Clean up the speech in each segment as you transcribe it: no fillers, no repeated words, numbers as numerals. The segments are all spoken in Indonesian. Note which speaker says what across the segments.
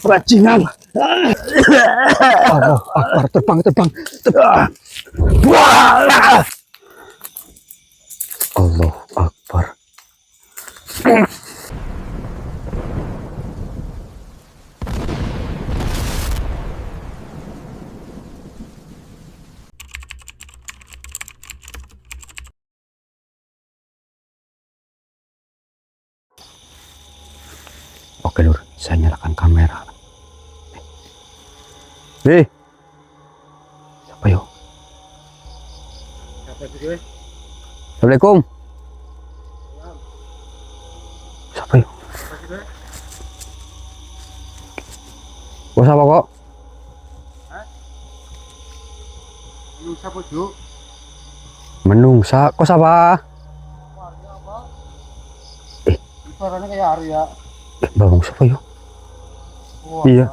Speaker 1: Bajingan. Allah Akbar, terbang. Allah Akbar. Oke Lur, saya nyalakan kamera. Siapa yuk? Assalamualaikum. Siapa yuk? Bos apa kok?
Speaker 2: Menungsa bojo.
Speaker 1: Menungsa, kok siapa?
Speaker 2: Suaranya kayak Arya.
Speaker 1: Bawang siapa yuk?
Speaker 2: Wah.
Speaker 1: Iya.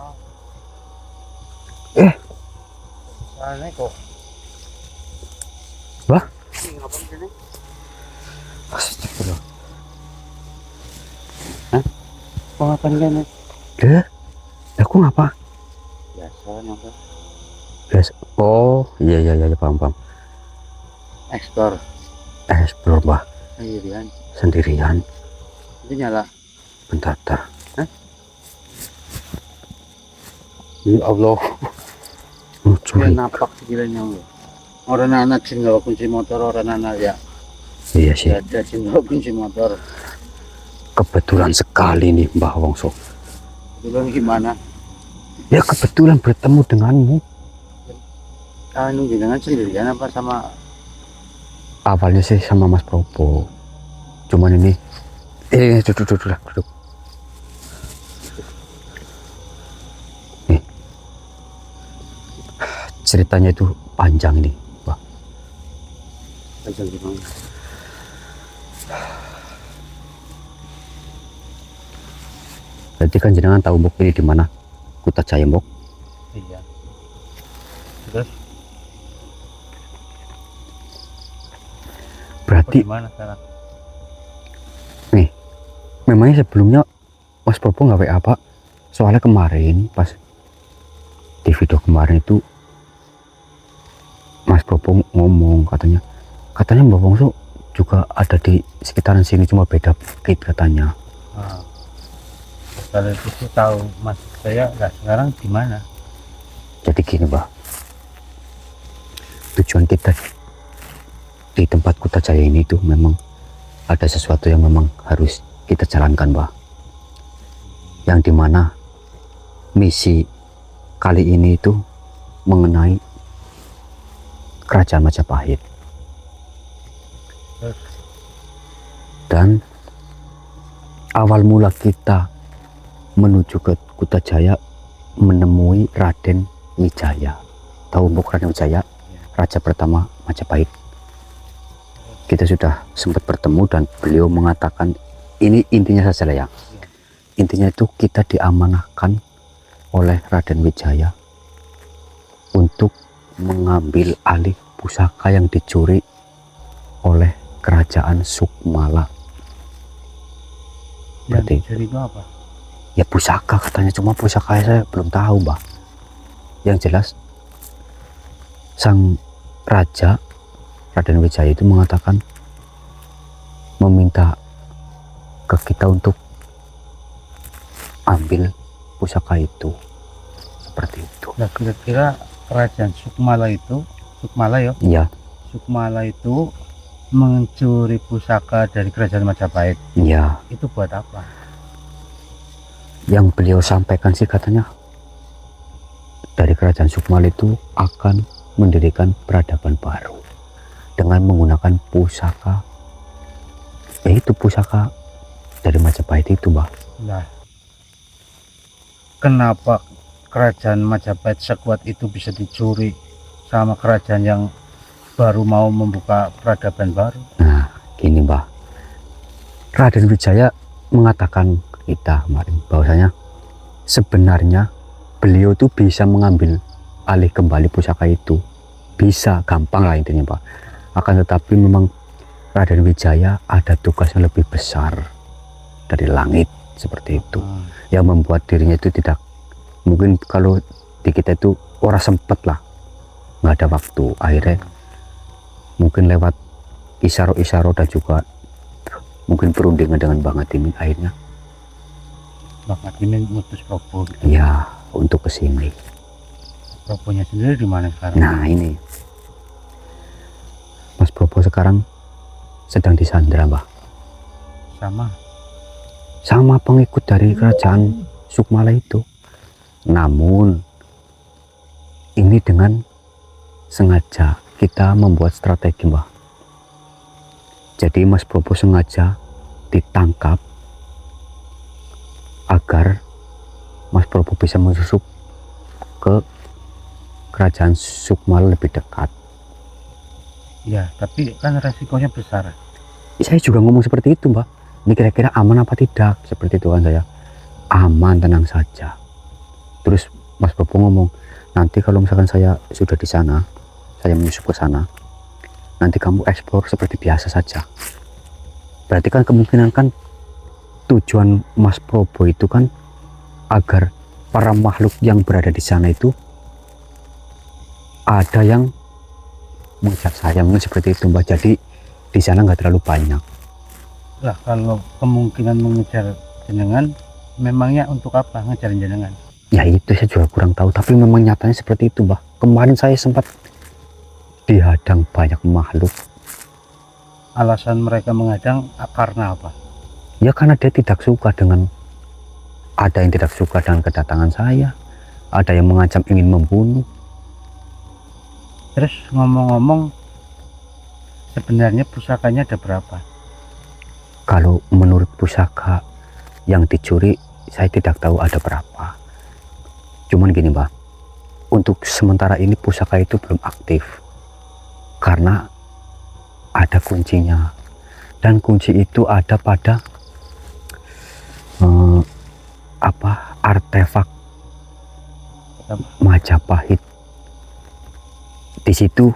Speaker 2: Aneh kok.
Speaker 1: Wah?
Speaker 2: Ini ngapain sini?
Speaker 1: Astagfirullah.
Speaker 2: Kok ngapain gini?
Speaker 1: Aku ngapa?
Speaker 2: Biasa nonton.
Speaker 1: Biasa. Oh, iya, paham.
Speaker 2: Ekspor.
Speaker 1: Explore, Bah. Sendirian.
Speaker 2: Itu nyala.
Speaker 1: Bentar. Ya Allah.
Speaker 2: Dia napak sekiranya. Orang anak sih nggak kunci motor orang anak ya.
Speaker 1: Iya sih.
Speaker 2: Ada sih nggak kunci motor.
Speaker 1: Kebetulan sekali nih Mbah Wongso.
Speaker 2: Kebetulan gimana?
Speaker 1: Ya kebetulan bertemu denganmu.
Speaker 2: Anu jangan sendirian apa sama?
Speaker 1: Awalnya sih sama Mas Propo. Cuman ini. Duduk. Nih. Ceritanya itu panjang nih, Mbah.
Speaker 2: Panjang gimana?
Speaker 1: Berarti kan jenengan tahu Mbok ini di mana? Kutajaya Mbok.
Speaker 2: Iya. Terus?
Speaker 1: Berarti
Speaker 2: Gimana sekarang?
Speaker 1: nih, memangnya sebelumnya Mas Propo nggak WA apa? Soalnya kemarin pas di video kemarin itu Mas Propo ngomong katanya Mbak Wongso juga ada di sekitaran sini, cuma beda gate katanya.
Speaker 2: Kalau itu tahu mas saya nggak sekarang gimana?
Speaker 1: Jadi gini Mbak, tujuan kita di tempat Kutajaya ini tuh memang ada sesuatu yang memang harus kita jalankan Mbak, yang dimana misi kali ini itu mengenai Kerajaan Majapahit. Dan awal mula kita menuju ke Kutajaya menemui Raden Wijaya. Tahu Mbok Raden Wijaya? Raja pertama Majapahit. Kita sudah sempat bertemu dan beliau mengatakan, ini intinya saja lah ya. Intinya itu kita diamanahkan oleh Raden Wijaya untuk mengambil alih pusaka yang dicuri oleh Kerajaan Sukmala. Berarti
Speaker 2: Jadi itu apa?
Speaker 1: ya pusaka katanya, cuma pusaka saya belum tahu Mbak. Yang jelas sang raja Raden Wijaya itu mengatakan, meminta ke kita untuk ambil pusaka itu, seperti itu.
Speaker 2: Nah, kira-kira kerajaan Sukmala ya?
Speaker 1: Iya.
Speaker 2: Sukmala itu mencuri pusaka dari kerajaan Majapahit.
Speaker 1: Iya.
Speaker 2: Itu buat apa?
Speaker 1: Yang beliau sampaikan sih katanya dari kerajaan Sukmala itu akan mendirikan peradaban baru dengan menggunakan pusaka, yaitu pusaka dari Majapahit itu Mbak.
Speaker 2: Nah, kenapa kerajaan Majapahit sekuat itu bisa dicuri sama kerajaan yang baru mau membuka peradaban baru?
Speaker 1: Nah gini Mbak, Raden Wijaya mengatakan kita kemarin bahwasanya sebenarnya beliau tuh bisa mengambil alih kembali pusaka itu bisa gampang lah intinya Pak. Akan tetapi memang Raden Wijaya ada tugas yang lebih besar dari langit seperti itu, yang membuat dirinya itu tidak mungkin, kalau di kita itu orang sempet lah, nggak ada waktu. Akhirnya mungkin lewat isyarat-isyarat dan juga mungkin perundingan dengan Bang Hatimin, akhirnya
Speaker 2: Bang Hatimin mutus Probo gitu.
Speaker 1: ya untuk kesini.
Speaker 2: Probonya sendiri di mana sekarang?
Speaker 1: Nah ini Mas Probo sekarang sedang disandra Mbah, sama pengikut dari kerajaan Sukmala itu. Namun ini dengan sengaja kita membuat strategi Mbah. Jadi Mas Probo sengaja ditangkap agar Mas Probo bisa menyusup ke kerajaan Sukmala lebih dekat.
Speaker 2: Ya, tapi kan resikonya besar.
Speaker 1: Saya juga ngomong seperti itu Mbak. Ini kira-kira aman apa tidak? Seperti itu kan saya. Aman, tenang saja. Terus Mas Probo ngomong, nanti kalau misalkan saya sudah di sana, saya menyusup ke sana, nanti kamu eksplor seperti biasa saja. Berarti kan kemungkinan kan tujuan Mas Probo itu kan agar para makhluk yang berada di sana itu ada yang mengejar saya, mungkin seperti itu Mbak. Jadi di sana nggak terlalu banyak.
Speaker 2: Lah kalau kemungkinan mengejar jenengan, memangnya untuk apa ngejar jenengan?
Speaker 1: Ya itu saya juga kurang tahu, tapi memang nyatanya seperti itu Mbak. Kemarin saya sempat dihadang banyak makhluk.
Speaker 2: Alasan mereka menghadang karena apa?
Speaker 1: Ya karena dia tidak suka dengan, ada yang tidak suka dengan kedatangan saya, ada yang mengancam ingin membunuh.
Speaker 2: Terus ngomong-ngomong, sebenarnya pusakanya ada berapa?
Speaker 1: Kalau menurut pusaka yang dicuri, saya tidak tahu ada berapa. Cuman gini Mbak, untuk sementara ini pusaka itu belum aktif karena ada kuncinya, dan kunci itu ada pada artefak Majapahit. Di situ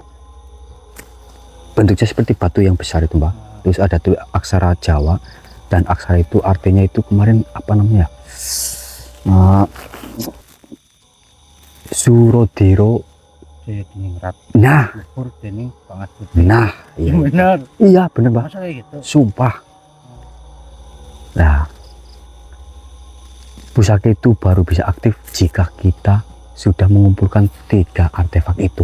Speaker 1: bentuknya seperti batu yang besar itu Mbak. Terus ada tuh aksara Jawa, dan aksara itu artinya itu kemarin apa namanya? Surodiro.
Speaker 2: Jaya Diningrat.
Speaker 1: Nah,
Speaker 2: Luhur dening pangastuti.
Speaker 1: nah, iya,
Speaker 2: Benar.
Speaker 1: iya bener Mbak.
Speaker 2: Masa kayak gitu?
Speaker 1: Sumpah. Nah, pusaka itu baru bisa aktif jika kita sudah mengumpulkan 3 artefak itu.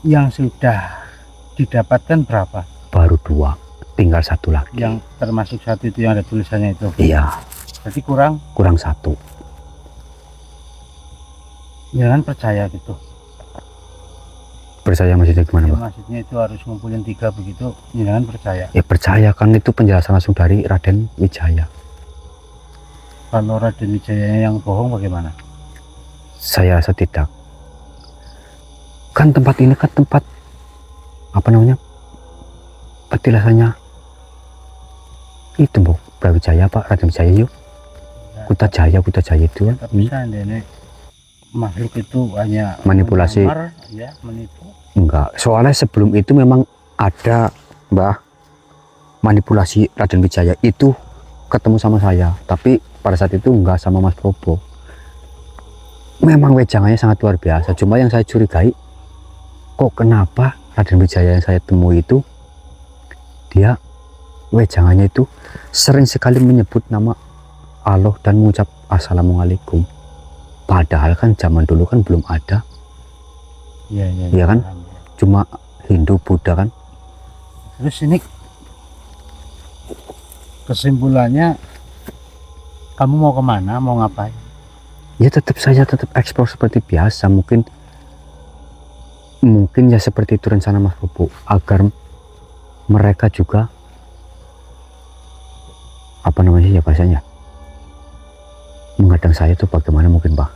Speaker 2: Yang sudah didapatkan berapa?
Speaker 1: Baru 2, tinggal 1 lagi.
Speaker 2: Yang termasuk satu itu yang ada tulisannya itu.
Speaker 1: Iya,
Speaker 2: Jadi kurang,
Speaker 1: kurang 1.
Speaker 2: jangan percaya gitu.
Speaker 1: Percaya maksudnya gimana
Speaker 2: Ya,
Speaker 1: Mbak?
Speaker 2: maksudnya itu harus ngumpulin 3 begitu, jangan percaya.
Speaker 1: Ya percaya, kan itu penjelasan langsung dari Raden Wijaya.
Speaker 2: Kalau Raden Wijaya yang bohong bagaimana?
Speaker 1: Saya rasa tidak. Kan tempat ini kan tempat apa namanya, petilasannya itu Mbak, Brawijaya Pak, Raden Wijaya yuk.
Speaker 2: Ya,
Speaker 1: Kuta Jaya itu kan.
Speaker 2: tapi seandainya makhluk itu hanya
Speaker 1: Manipulasi.
Speaker 2: menyamar, ya menipu.
Speaker 1: Enggak, soalnya sebelum itu memang ada Mbah, manipulasi Raden Wijaya itu ketemu sama saya, tapi pada saat itu enggak sama Mas Probo. Memang wejangannya sangat luar biasa, cuma yang saya curigai, kok kenapa Raden Wijaya yang saya temui itu, dia wejangannya itu sering sekali menyebut nama Allah dan mengucap Assalamualaikum. Padahal kan zaman dulu kan belum ada,
Speaker 2: Iya,
Speaker 1: Iya kan?
Speaker 2: paham, ya.
Speaker 1: cuma Hindu, Buddha kan.
Speaker 2: Terus ini kesimpulannya, kamu mau kemana, mau ngapain?
Speaker 1: Ya saya tetap eksplor seperti biasa. Mungkin ya seperti itu rencana Mas Bobo, agar mereka juga apa namanya ya bahasanya, menghadang saya itu bagaimana mungkin Pak.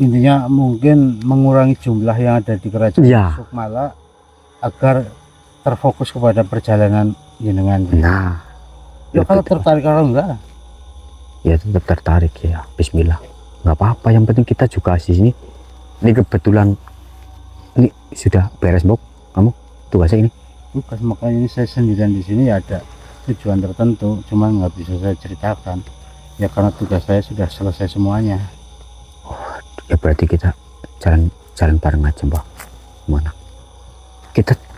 Speaker 2: Intinya mungkin mengurangi jumlah yang ada di kerajaan
Speaker 1: Ya.
Speaker 2: Sukmala agar terfokus kepada perjalanan jenengan.
Speaker 1: Nah,
Speaker 2: Ya kalau
Speaker 1: betul.
Speaker 2: tertarik, kalau enggak,
Speaker 1: Ya tetap tertarik ya, bismillah. nggak apa-apa, yang penting kita juga di sini. Ini kebetulan ini sudah beres, Bob, kamu tugasnya ini.
Speaker 2: Bukan, makanya ini saya sendirian di sini ya, ada tujuan tertentu, cuman nggak bisa saya ceritakan ya karena tugas saya sudah selesai semuanya.
Speaker 1: Ya berarti kita jalan bareng aja, Mbak. Mana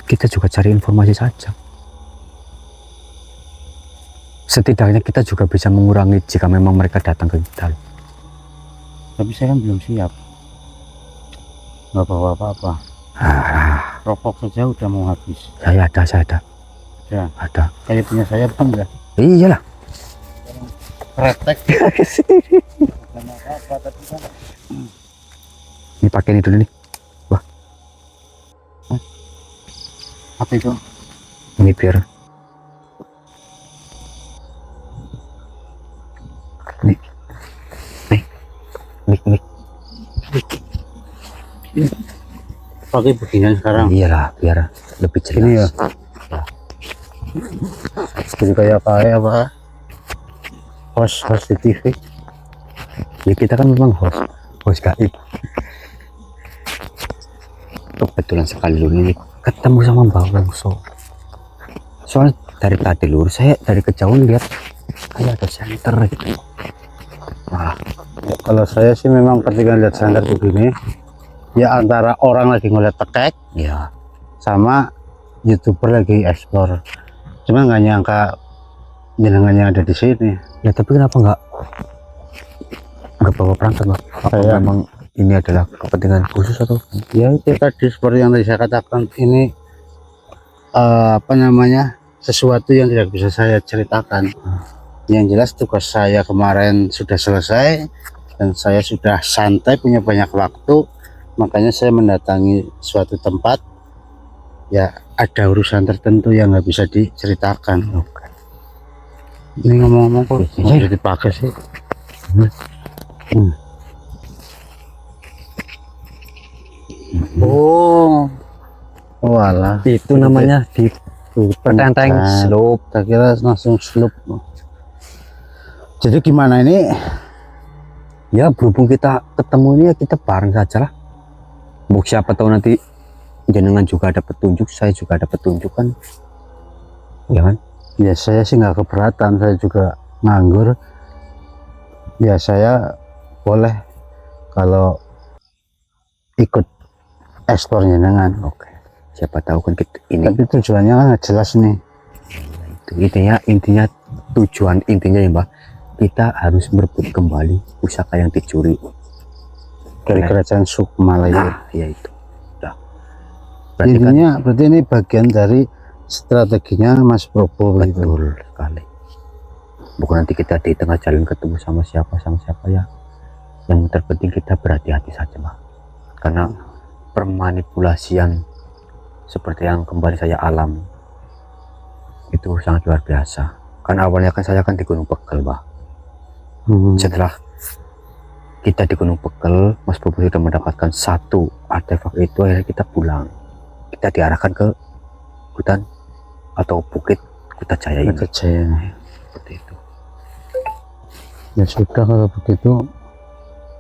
Speaker 1: kita juga cari informasi saja, setidaknya kita juga bisa mengurangi jika memang mereka datang ke kita.
Speaker 2: Tapi saya kan belum siap, nggak bawa apa-apa. Rokok saja udah mau habis.
Speaker 1: Saya ada
Speaker 2: Ya,
Speaker 1: ada.
Speaker 2: kayak punya saya bang ya.
Speaker 1: Iyalah.
Speaker 2: Kretek. Bukan apa-apa, tapi kan
Speaker 1: Ini pakai ini dulu nih. Wah,
Speaker 2: apa itu?
Speaker 1: ini biar mik.
Speaker 2: Pakai beginian sekarang.
Speaker 1: Iyalah, biar lebih jelas.
Speaker 2: Ini ya. Jadi kayak apa? Host di TV.
Speaker 1: Ya kita kan memang host gaib. Kebetulan sekali Lur ini ketemu sama Mbak Wongso. Soalnya dari tadi Lur, saya dari kejauhan lihat kayak ada senter gitu. Nah,
Speaker 2: Ya, kalau saya sih memang ketika lihat senter begini, ya antara orang lagi ngeliat tekek
Speaker 1: ya
Speaker 2: sama YouTuber lagi explore. Cuma nggak nyangka jenengannya ada di sini.
Speaker 1: ya tapi kenapa nggak bawa perangkat, Mbak? Apa
Speaker 2: Saya-
Speaker 1: memang ini adalah kepentingan khusus atau?
Speaker 2: Ya itu tadi seperti yang tadi saya katakan, ini apa namanya, sesuatu yang tidak bisa saya ceritakan. Yang jelas tugas saya kemarin sudah selesai dan saya sudah santai, punya banyak waktu, makanya saya mendatangi suatu tempat. Ya ada urusan tertentu yang nggak bisa diceritakan.
Speaker 1: Oke.
Speaker 2: Ini ngomong-ngomong kok
Speaker 1: Iya.
Speaker 2: bisa dipakai sih. Oh, walah,
Speaker 1: Itu namanya di petenteng slope.
Speaker 2: tak kira langsung slope. Jadi gimana ini?
Speaker 1: Ya berhubung kita ketemu ini ya kita bareng saja lah. Buk siapa tahu nanti jenengan juga ada petunjuk, saya juga ada petunjuk kan. Ya kan?
Speaker 2: Ya saya sih nggak keberatan, saya juga nganggur. Ya saya boleh kalau ikut ekspor jenengan.
Speaker 1: Oke. Siapa tahu kan kita ini
Speaker 2: Tapi tujuannya kan nggak jelas nih.
Speaker 1: itu intinya tujuan intinya ya Mbak, kita harus merebut kembali pusaka yang dicuri
Speaker 2: Dari kerajaan Sukmalaya.
Speaker 1: nah ya itu udah. Berarti kan
Speaker 2: Intinya berarti ini bagian dari strateginya Mas Probo gitu.
Speaker 1: betul sekali. Bukan nanti kita di tengah jalan ketemu sama siapa ya. Yang terpenting kita berhati-hati saja Mbak. Karena permanipulasian seperti yang kembali saya alami itu sangat luar biasa. Kan awalnya kan saya kan di Gunung Pegel Mbak. Setelah kita di Gunung Pegel, Mas Bobo sudah mendapatkan satu artefak itu, akhirnya kita pulang. Kita diarahkan ke hutan atau bukit Kutajaya ini.
Speaker 2: Kerjanya.
Speaker 1: Seperti itu.
Speaker 2: Ya sudah kalau begitu,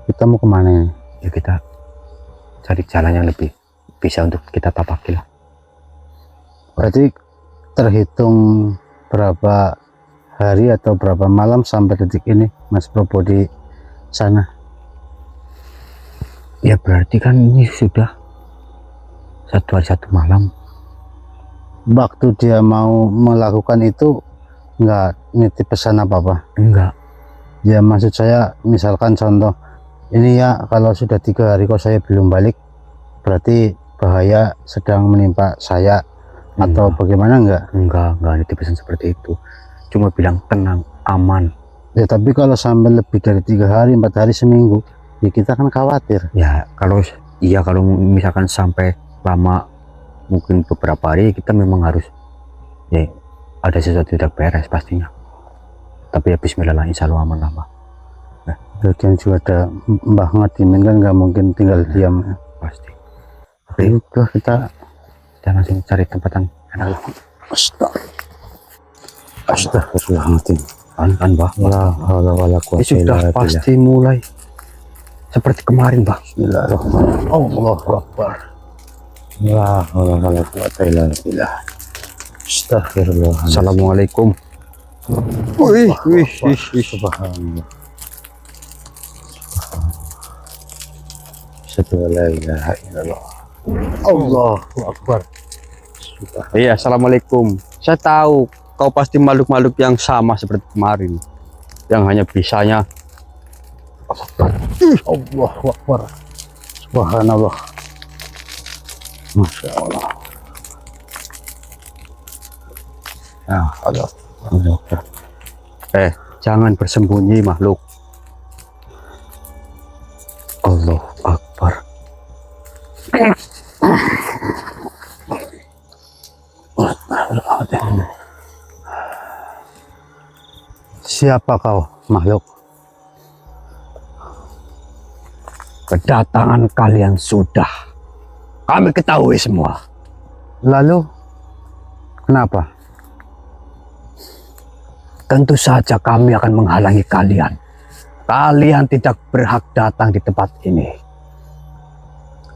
Speaker 2: kita mau kemana ini?
Speaker 1: Ya kita cari jalan yang lebih bisa untuk kita tapaki lah.
Speaker 2: Berarti terhitung berapa hari atau berapa malam sampai detik ini Mas Probo di sana?
Speaker 1: Ya berarti kan ini sudah 1 hari 1 malam.
Speaker 2: Waktu dia mau melakukan itu nggak nitip pesan apa-apa?
Speaker 1: Enggak.
Speaker 2: Ya maksud saya misalkan contoh ini ya, kalau sudah 3 hari kok saya belum balik, berarti bahaya sedang menimpa saya atau bagaimana?
Speaker 1: Enggak ada pesan seperti itu. Cuma bilang tenang, aman.
Speaker 2: Ya tapi kalau sampai lebih dari 3 hari, 4 hari, seminggu, ya kita kan khawatir.
Speaker 1: Ya kalau misalkan sampai lama, mungkin beberapa hari, kita memang harus ya ada sesuatu tidak beres pastinya. Tapi ya bismillah lah, insya Allah aman lah Mbak.
Speaker 2: Bagian juga ada Mbah Ngadimin, kan nggak mungkin tinggal diam.
Speaker 1: Pasti.
Speaker 2: Oke, itu kita
Speaker 1: langsung cari tempat yang enak.
Speaker 2: Astagfirullahaladzim.
Speaker 1: Kan Mbak.
Speaker 2: La haula wala quwata illa
Speaker 1: Sudah
Speaker 2: billah.
Speaker 1: pasti mulai seperti kemarin, Bang.
Speaker 2: Bismillahirrahmanirrahim. Allahu Akbar. La haula wala quwata illa billah. Astagfirullah.
Speaker 1: Assalamualaikum. Wih, wih, wih, wih.
Speaker 2: Subhanallah. Asyhadu an la ilaha illallah. Allahu Akbar.
Speaker 1: Iya, assalamualaikum. Saya tahu kau pasti makhluk-makhluk yang sama seperti kemarin, yang hanya bisanya.
Speaker 2: Allahu Akbar. Subhanallah. Masya Allah. Ya Allah.
Speaker 1: Jangan bersembunyi makhluk. Allahu Akbar.
Speaker 2: Siapa kau, makhluk?
Speaker 1: Kedatangan kalian sudah kami ketahui semua.
Speaker 2: Lalu, kenapa?
Speaker 1: Tentu saja kami akan menghalangi kalian. Kalian tidak berhak datang di tempat ini.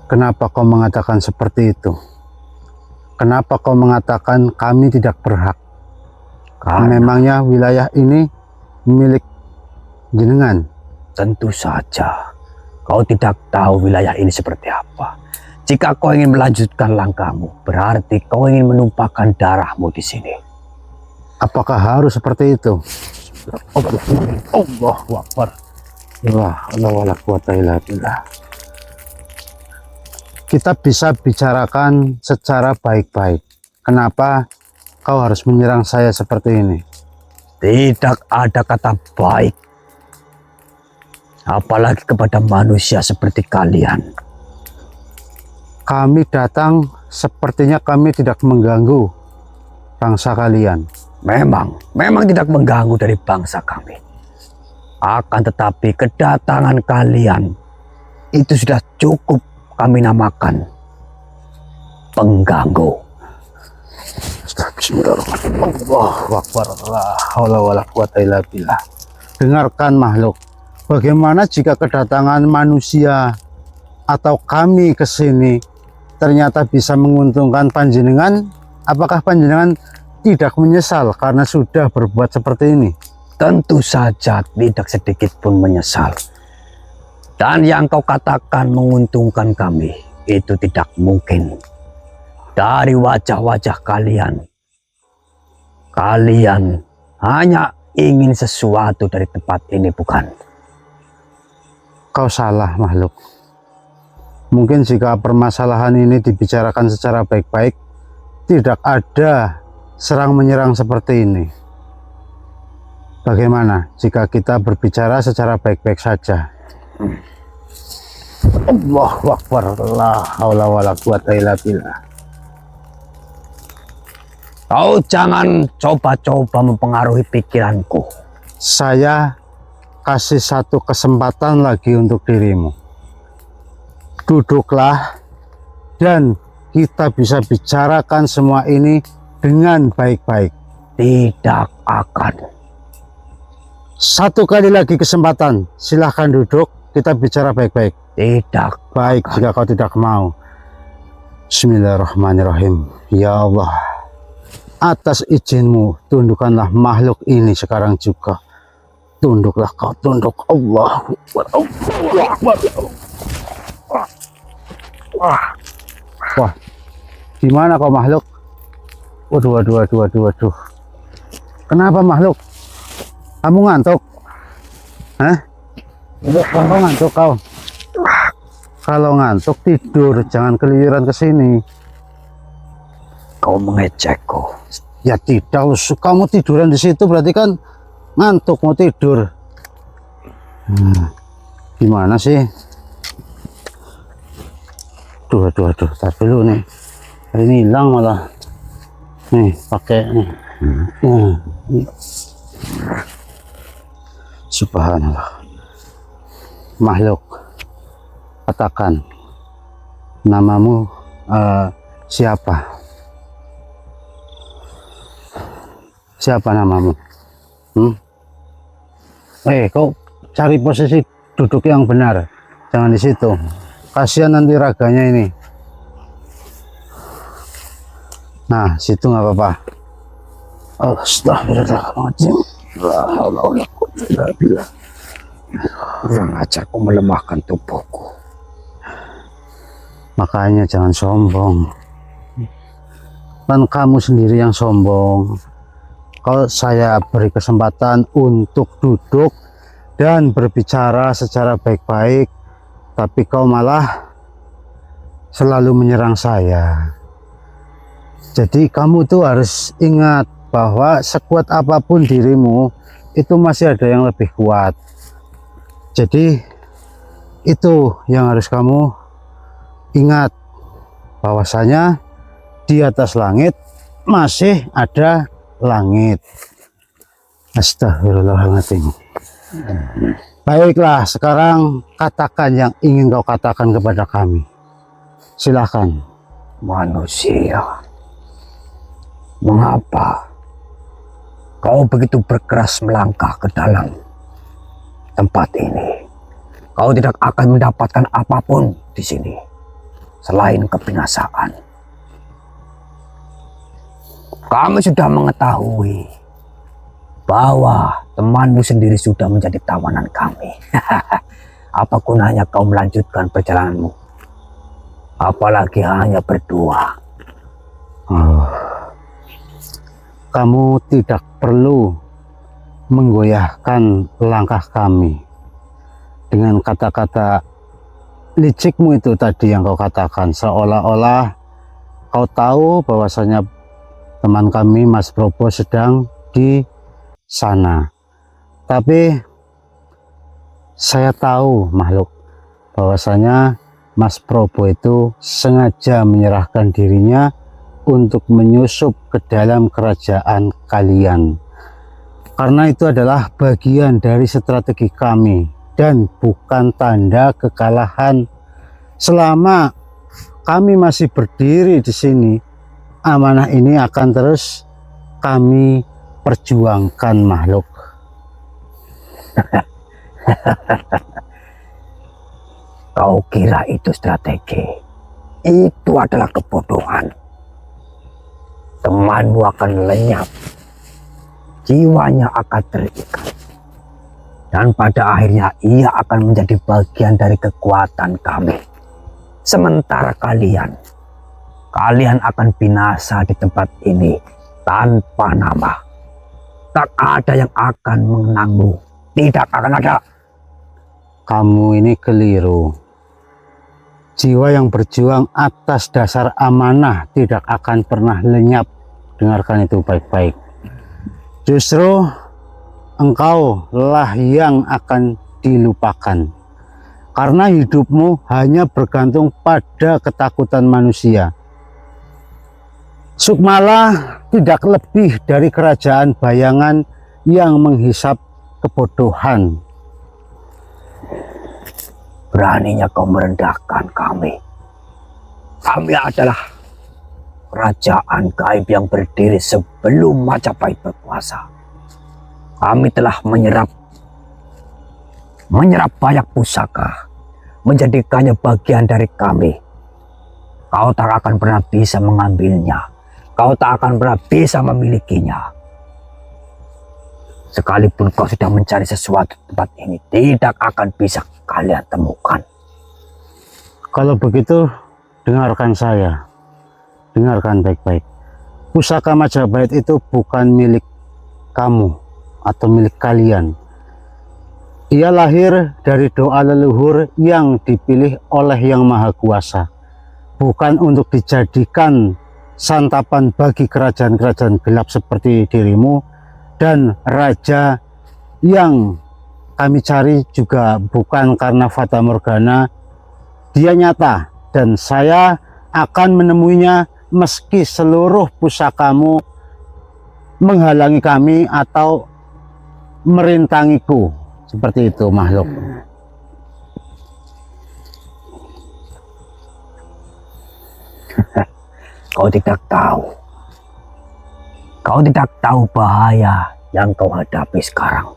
Speaker 2: Kenapa kau mengatakan seperti itu? Kenapa kau mengatakan kami tidak berhak?
Speaker 1: Karena
Speaker 2: Memangnya wilayah ini milik jenengan?
Speaker 1: tentu saja kau tidak tahu wilayah ini seperti apa. Jika kau ingin melanjutkan langkahmu, berarti kau ingin menumpahkan darahmu di sini.
Speaker 2: Apakah harus seperti itu? Allahu Akbar. La haula wala quwata illa billah. Kita bisa bicarakan secara baik-baik. Kenapa kau harus menyerang saya seperti ini?
Speaker 1: Tidak ada kata baik, apalagi kepada manusia seperti kalian.
Speaker 2: Kami datang sepertinya kami tidak mengganggu bangsa kalian.
Speaker 1: Memang tidak mengganggu dari bangsa kami. Akan tetapi kedatangan kalian itu sudah cukup kami namakan pengganggu.
Speaker 2: Bismillahirrahmanirrahim. Allahu Akbar. La haula wala quwata illa billah. Dengarkan makhluk. Bagaimana jika kedatangan manusia atau kami ke sini ternyata bisa menguntungkan panjenengan? Apakah panjenengan tidak menyesal karena sudah berbuat seperti ini?
Speaker 1: Tentu saja tidak sedikit pun menyesal. Dan yang kau katakan menguntungkan kami itu tidak mungkin. Dari wajah-wajah kalian, kalian hanya ingin sesuatu dari tempat ini, bukan?
Speaker 2: Kau salah, makhluk. Mungkin jika permasalahan ini dibicarakan secara baik-baik, tidak ada serang menyerang seperti ini. Bagaimana jika kita berbicara secara baik-baik saja? Allahu Akbar. La haula wala quwata illa billah.
Speaker 1: Kau jangan coba-coba mempengaruhi pikiranku.
Speaker 2: Saya kasih satu kesempatan lagi untuk dirimu. Duduklah dan kita bisa bicarakan semua ini dengan baik-baik.
Speaker 1: Tidak akan.
Speaker 2: Satu kali lagi kesempatan, silahkan duduk, kita bicara baik-baik.
Speaker 1: Tidak.
Speaker 2: Baik, jika kau tidak mau. Bismillahirrahmanirrahim. Ya Allah, atas izinmu, tundukkanlah makhluk ini sekarang juga. Tunduklah kau, tunduk. Allahu Akbar. Allahu Akbar. Wah, gimana kau makhluk? Waduh. Kenapa makhluk? Kamu ngantuk? Hah? Kau ngantuk kau? Kalau ngantuk tidur, jangan keluyuran ke sini.
Speaker 1: Kau mengejekku.
Speaker 2: Ya tidak, kamu tiduran di situ berarti kan ngantuk mau tidur. Gimana sih? Aduh, tar dulu nih. Ini hilang malah. Nih, pakai nih. Subhanallah. Makhluk, katakan namamu siapa? Siapa namamu? Kau cari posisi duduk yang benar. Jangan di situ. Kasihan nanti raganya ini. Nah, situ nggak apa-apa. Astagfirullahaladzim. La haula wala quwwata illa billah.
Speaker 1: Kurang ajar kau melemahkan tubuhku.
Speaker 2: Makanya jangan sombong. Kan kamu sendiri yang sombong. Kalau saya beri kesempatan untuk duduk dan berbicara secara baik-baik, tapi kau malah selalu menyerang saya. Jadi kamu tuh harus ingat bahwa sekuat apapun dirimu, itu masih ada yang lebih kuat. Jadi itu yang harus kamu ingat, bahwasanya di atas langit masih ada langit. Astagfirullahaladzim. Baiklah, sekarang katakan yang ingin kau katakan kepada kami. Silakan.
Speaker 1: Manusia, mengapa kau begitu berkeras melangkah ke dalam tempat ini? Kau tidak akan mendapatkan apapun di sini selain kebinasaan. Kami sudah mengetahui bahwa temanmu sendiri sudah menjadi tawanan kami. Apa gunanya kau melanjutkan perjalananmu? Apalagi hanya berdua.
Speaker 2: Kamu tidak perlu menggoyahkan langkah kami dengan kata-kata licikmu itu tadi yang kau katakan, seolah-olah kau tahu bahwasanya teman kami Mas Probo sedang di sana. Tapi saya tahu makhluk bahwasanya Mas Probo itu sengaja menyerahkan dirinya untuk menyusup ke dalam kerajaan kalian, karena itu adalah bagian dari strategi kami dan bukan tanda kekalahan. Selama kami masih berdiri di sini, amanah ini akan terus kami perjuangkan, makhluk.
Speaker 1: Kau kira itu strategi? Itu adalah kebodohan. Temanmu akan lenyap, jiwanya akan terikat, dan pada akhirnya ia akan menjadi bagian dari kekuatan kami. Sementara kalian akan binasa di tempat ini tanpa nama. Tak ada yang akan mengenangmu. Tidak akan ada.
Speaker 2: Kamu ini keliru. Jiwa yang berjuang atas dasar amanah tidak akan pernah lenyap. Dengarkan itu baik-baik. Justru engkau lah yang akan dilupakan, karena hidupmu hanya bergantung pada ketakutan manusia. Sukmala tidak lebih dari kerajaan bayangan yang menghisap kebodohan.
Speaker 1: Beraninya kau merendahkan kami. Kami adalah kerajaan gaib yang berdiri sebelum Majapahit berkuasa. Kami telah menyerap banyak pusaka, menjadikannya bagian dari kami. Kau tak akan pernah bisa mengambilnya. Kau tak akan pernah bisa memilikinya. Sekalipun kau sudah mencari sesuatu di tempat ini, tidak akan bisa kalian temukan.
Speaker 2: Kalau begitu, dengarkan saya. Dengarkan baik-baik. Pusaka Majapahit itu bukan milik kamu atau milik kalian. Ia lahir dari doa leluhur yang dipilih oleh Yang Maha Kuasa, bukan untuk dijadikan santapan bagi kerajaan-kerajaan gelap seperti dirimu dan raja. Yang kami cari juga bukan karena fata morgana. Dia nyata dan saya akan menemuinya meski seluruh pusakamu menghalangi kami atau merintangiku. Seperti itu, makhluk.
Speaker 1: Kau tidak tahu. Kau tidak tahu bahaya yang kau hadapi sekarang.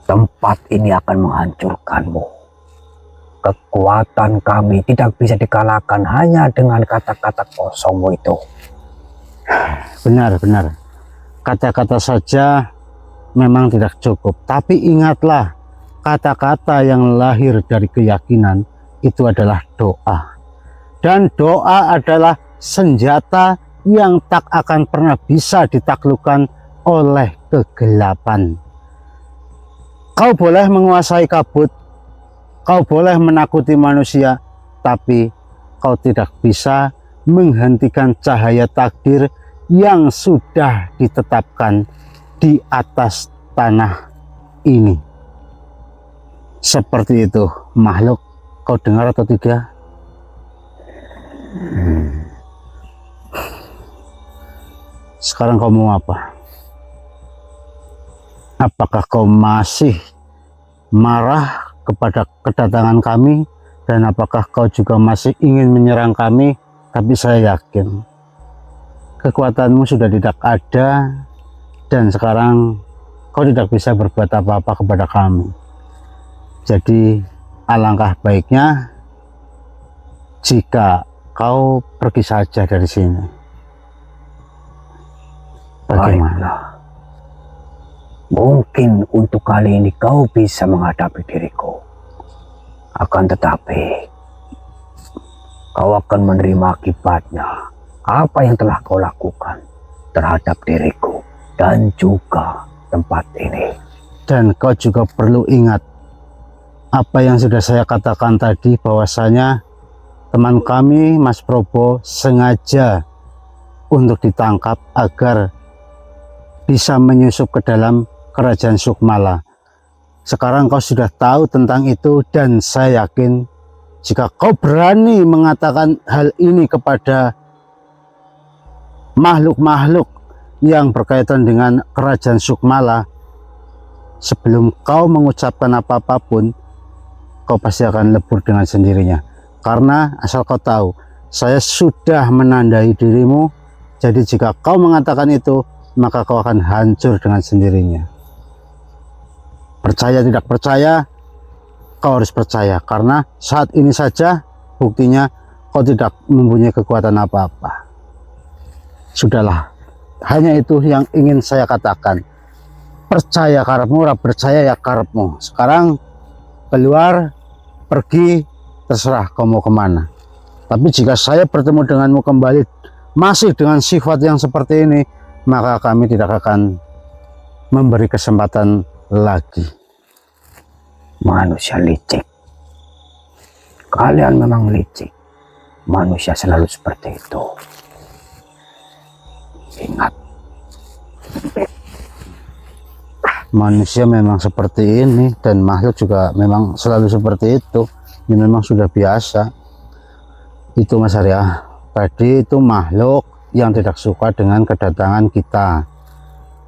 Speaker 1: tempat ini akan menghancurkanmu. Kekuatan kami tidak bisa dikalahkan hanya dengan kata-kata kosongmu itu.
Speaker 2: Benar. Kata-kata saja memang tidak cukup. Tapi ingatlah, kata-kata yang lahir dari keyakinan itu adalah doa. Dan doa adalah senjata yang tak akan pernah bisa ditaklukkan oleh kegelapan. Kau boleh menguasai kabut, kau boleh menakuti manusia, tapi kau tidak bisa menghentikan cahaya takdir yang sudah ditetapkan di atas tanah ini. Seperti itu, makhluk. Kau dengar atau tidak? Sekarang kau mau apa? Apakah kau masih marah kepada kedatangan kami, dan apakah kau juga masih ingin menyerang kami? Tapi saya yakin kekuatanmu sudah tidak ada, dan sekarang kau tidak bisa berbuat apa-apa kepada kami. Jadi alangkah baiknya jika kau pergi saja dari sini. Bagaimana?
Speaker 1: Baiklah. Mungkin untuk kali ini kau bisa menghadapi diriku. Akan tetapi, kau akan menerima akibatnya apa yang telah kau lakukan terhadap diriku dan juga tempat ini.
Speaker 2: Dan kau juga perlu ingat apa yang sudah saya katakan tadi, bahwasanya teman kami Mas Probo sengaja untuk ditangkap agar bisa menyusup ke dalam kerajaan Sukmala. Sekarang kau sudah tahu tentang itu, dan saya yakin jika kau berani mengatakan hal ini kepada makhluk-makhluk yang berkaitan dengan kerajaan Sukmala, sebelum kau mengucapkan apa-apapun, kau pasti akan lebur dengan sendirinya. Karena asal kau tahu, saya sudah menandai dirimu. Jadi jika kau mengatakan itu, maka kau akan hancur dengan sendirinya. Percaya tidak percaya, kau harus percaya, karena saat ini saja buktinya kau tidak mempunyai kekuatan apa-apa. Sudahlah, hanya itu yang ingin saya katakan. Percaya karepmu, ora percaya ya karepmu. Sekarang keluar, pergi, terserah kau mau kemana. Tapi jika saya bertemu denganmu kembali masih dengan sifat yang seperti ini, maka kami tidak akan memberi kesempatan lagi.
Speaker 1: Manusia licik. Kalian memang licik. Manusia selalu seperti itu. Ingat.
Speaker 2: Manusia memang seperti ini, dan makhluk juga memang selalu seperti itu. Ini memang sudah biasa. Itu Mas Arya, tadi itu makhluk yang tidak suka dengan kedatangan kita.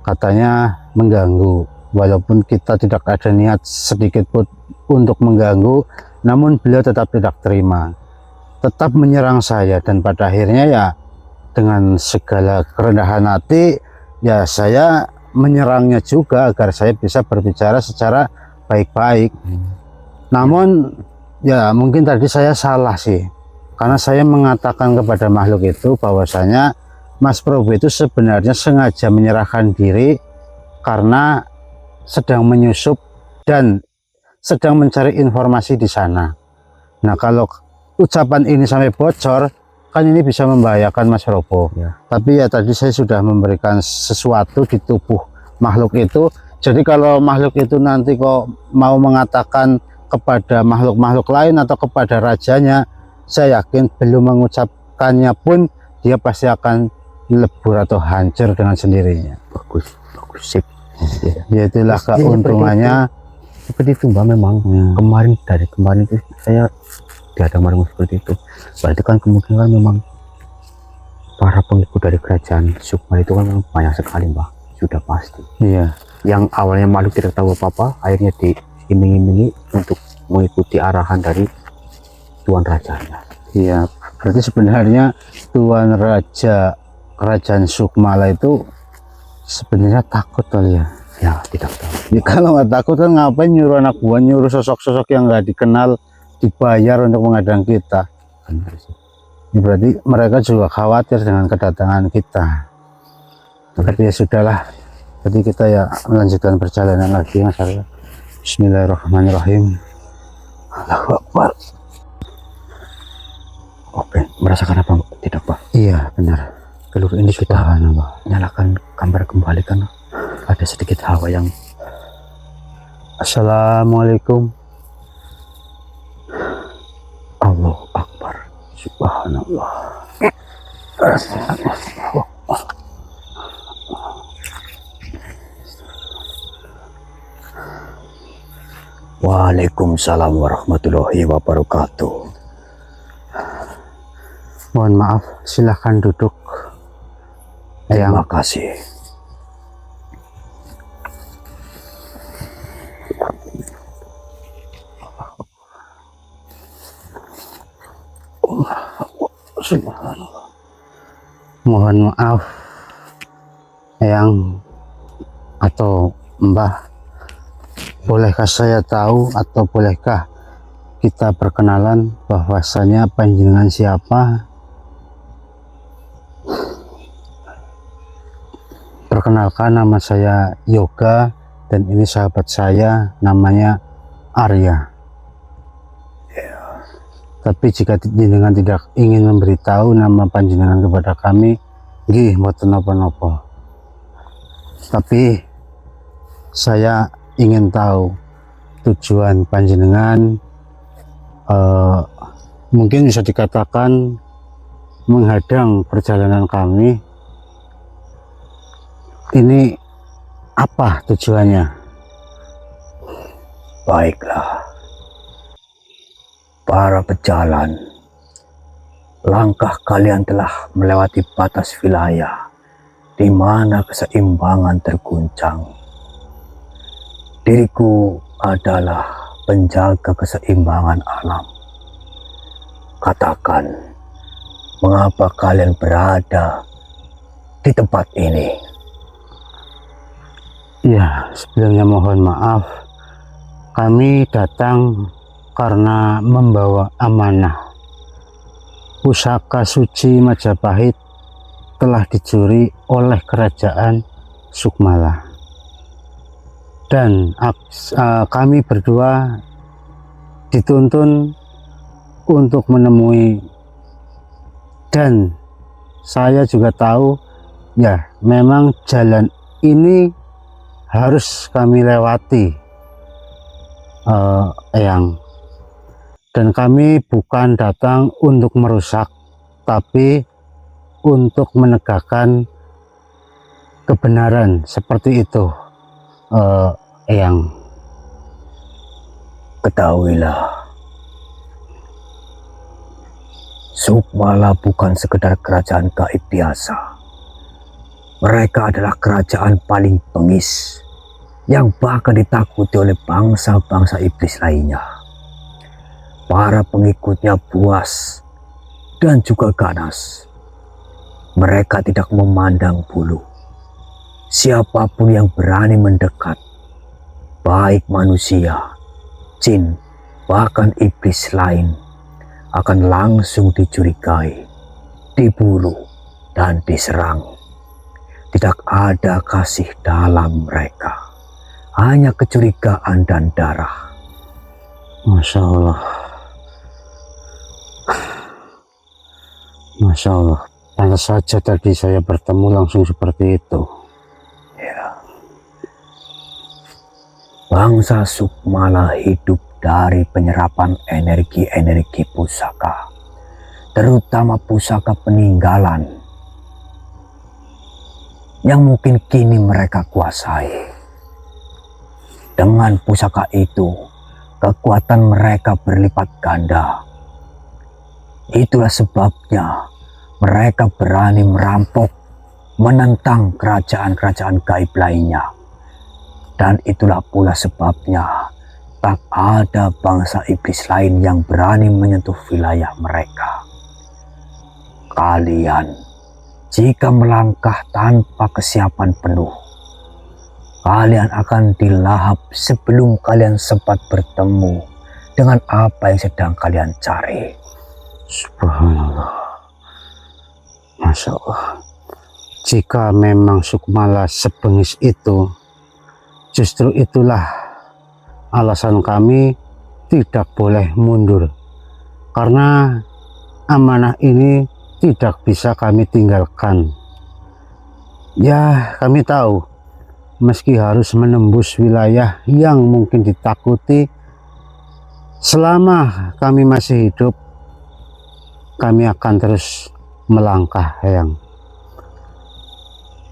Speaker 2: Katanya mengganggu, walaupun kita tidak ada niat sedikit pun untuk mengganggu, namun beliau tetap tidak terima, tetap menyerang saya. Dan pada akhirnya ya dengan segala kerendahan hati, ya saya menyerangnya juga agar saya bisa berbicara secara baik-baik. Namun ya mungkin tadi saya salah sih, karena saya mengatakan kepada makhluk itu bahwasanya Mas Probo itu sebenarnya sengaja menyerahkan diri karena sedang menyusup dan sedang mencari informasi di sana. Nah, kalau ucapan ini sampai bocor, kan ini bisa membahayakan Mas Probo.
Speaker 1: Ya.
Speaker 2: Tapi ya tadi saya sudah memberikan sesuatu di tubuh makhluk itu. Jadi kalau makhluk itu nanti kok mau mengatakan kepada makhluk-makhluk lain atau kepada rajanya, saya yakin belum mengucapkannya pun dia pasti akan lebur atau hancur dengan sendirinya.
Speaker 1: Bagus sip.
Speaker 2: Ya itulah keuntungannya.
Speaker 1: Seperti itu Mbak, memang dari kemarin itu saya tidak ada marah seperti itu. Berarti kan kemungkinan memang para pengikut dari kerajaan Sukma itu kan memang banyak sekali Mbak, sudah pasti.
Speaker 2: Iya.
Speaker 1: Yang awalnya makhluk tidak tahu apa-apa, akhirnya diiming-imingi untuk mengikuti arahan dari tuan rajanya.
Speaker 2: Iya, berarti sebenarnya tuan raja kerajaan Sukmala itu sebenarnya takut kali ya.
Speaker 1: Ya, tidak tahu.
Speaker 2: Ya, kalau nggak takut kan ngapain nyuruh anak buah, nyuruh sosok-sosok yang nggak dikenal dibayar untuk menghadang kita.
Speaker 1: Benar sih.
Speaker 2: Ya, berarti mereka juga khawatir dengan kedatangan kita. Tapi ya sudahlah, jadi kita ya melanjutkan perjalanan lagi Mas Arya. Bismillahirrahmanirrahim. Allahu Akbar.
Speaker 1: Oke, merasakan apa? Tidak, Pak.
Speaker 2: Iya benar.
Speaker 1: Kalau ini sudah
Speaker 2: Subhanallah.
Speaker 1: nyalakan gambar kembali kan ada sedikit hawa yang
Speaker 2: Assalamualaikum.
Speaker 1: Allahu Akbar.
Speaker 2: Subhanallah.
Speaker 1: Waalaikumsalam warahmatullahi wabarakatuh.
Speaker 2: Mohon maaf, silahkan duduk.
Speaker 1: Terima kasih.
Speaker 2: Subhanallah. Mohon maaf, Eyang atau Mbah, bolehkah saya tahu atau bolehkah kita perkenalan bahwasanya panjenengan siapa? Perkenalkan, nama saya Yoga dan ini sahabat saya namanya Arya. Tapi jika jenengan tidak ingin memberitahu nama panjenengan kepada kami, nggih mboten napa-napa. Tapi saya ingin tahu tujuan panjenengan, mungkin bisa dikatakan menghadang perjalanan kami. Ini apa tujuannya?
Speaker 1: Baiklah, para pejalan, langkah kalian telah melewati batas wilayah di mana keseimbangan terguncang. Diriku adalah penjaga keseimbangan alam. Katakan, mengapa kalian berada di tempat ini?
Speaker 2: Ya, sebelumnya mohon maaf, kami datang karena membawa amanah. Pusaka suci Majapahit telah dicuri oleh kerajaan Sukmala. Dan kami berdua dituntun untuk menemui, dan saya juga tahu ya memang jalan ini harus kami lewati, Eyang. Dan kami bukan datang untuk merusak, tapi untuk menegakkan kebenaran, seperti itu, Eyang.
Speaker 1: Ketahuilah, Sukmala bukan sekedar kerajaan gaib biasa. Mereka adalah kerajaan paling bengis yang bahkan ditakuti oleh bangsa-bangsa iblis lainnya. Para pengikutnya buas dan juga ganas. Mereka tidak memandang bulu. Siapapun yang berani mendekat, baik manusia, jin, bahkan iblis lain, akan langsung dicurigai, diburu, dan diserang. Tidak ada kasih dalam mereka, hanya kecurigaan dan darah.
Speaker 2: Masya Allah. Masya Allah. Pantas saja tadi saya bertemu langsung seperti itu.
Speaker 1: Ya. Bangsa Sukmala hidup dari penyerapan energi-energi pusaka, terutama pusaka peninggalan yang mungkin kini mereka kuasai. Dengan pusaka itu, kekuatan mereka berlipat ganda. Itulah sebabnya mereka berani merampok, menentang kerajaan-kerajaan gaib lainnya. Dan itulah pula sebabnya tak ada bangsa iblis lain yang berani menyentuh wilayah mereka. Kalian, jika melangkah tanpa kesiapan penuh, kalian akan dilahap sebelum kalian sempat bertemu dengan apa yang sedang kalian cari.
Speaker 2: Subhanallah. Masya Allah. Jika memang Sukmala sebengis itu, justru itulah alasan kami tidak boleh mundur. Karena amanah ini tidak bisa kami tinggalkan. Ya, kami tahu meski harus menembus wilayah yang mungkin ditakuti, selama kami masih hidup, kami akan terus melangkah, Eyang.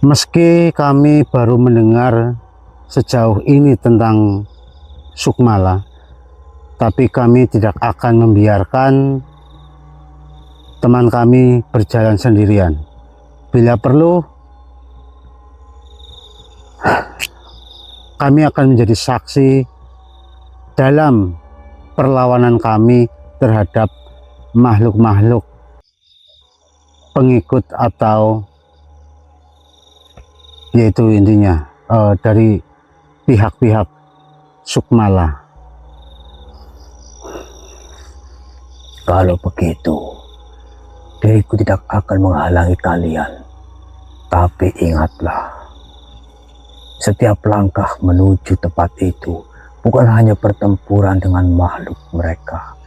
Speaker 2: Meski kami baru mendengar sejauh ini tentang Sukmala, tapi kami tidak akan membiarkan teman kami berjalan sendirian. Bila perlu, kami akan menjadi saksi dalam perlawanan kami terhadap makhluk-makhluk pengikut atau yaitu intinya dari pihak-pihak Sukmala.
Speaker 1: Kalau begitu, diriku tidak akan menghalangi kalian. Tapi ingatlah, setiap langkah menuju tempat itu bukan hanya pertempuran dengan makhluk mereka,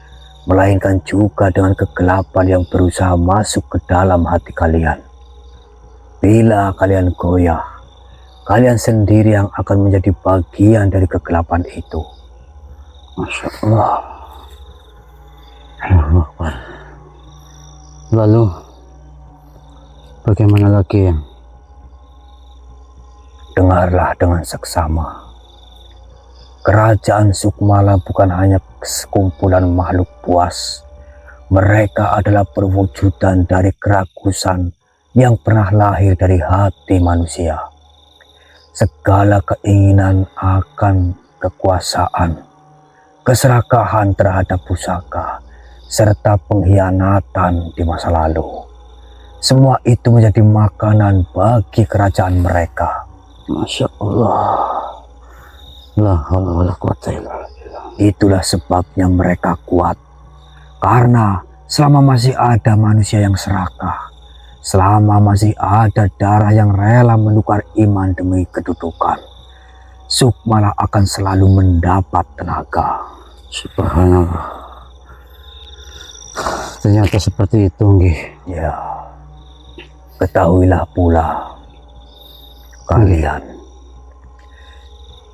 Speaker 1: melainkan juga dengan kegelapan yang berusaha masuk ke dalam hati kalian. Bila kalian goyah, kalian sendiri yang akan menjadi bagian dari kegelapan itu.
Speaker 2: Masya Allah. Lalu bagaimana lagi, ya?
Speaker 1: Dengarlah dengan seksama. Kerajaan Sukmala bukan hanya sekumpulan makhluk buas. Mereka adalah perwujudan dari keragusan yang pernah lahir dari hati manusia. Segala keinginan akan kekuasaan, keserakahan terhadap pusaka, serta pengkhianatan di masa lalu. Semua itu menjadi makanan bagi kerajaan mereka.
Speaker 2: Masya Allah. La haula wala quwata illa billah.
Speaker 1: Itulah sebabnya mereka kuat. Karena selama masih ada manusia yang serakah, selama masih ada darah yang rela menukar iman demi kedudukan, Sukmala akan selalu mendapat tenaga.
Speaker 2: Subhanallah. Ternyata seperti itu, nggih.
Speaker 1: Ya, ketahuilah pula kalian,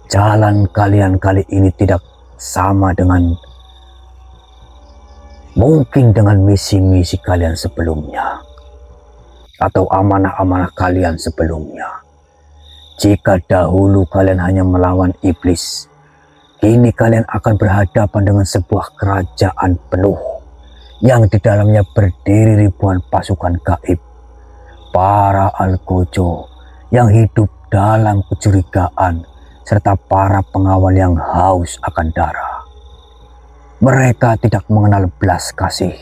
Speaker 1: jalan kalian kali ini tidak sama mungkin dengan misi-misi kalian sebelumnya, atau amanah-amanah kalian sebelumnya. Jika dahulu kalian hanya melawan iblis, kini kalian akan berhadapan dengan sebuah kerajaan penuh yang di dalamnya berdiri ribuan pasukan gaib, para algojo yang hidup dalam kecurigaan, serta para pengawal yang haus akan darah. Mereka tidak mengenal belas kasih,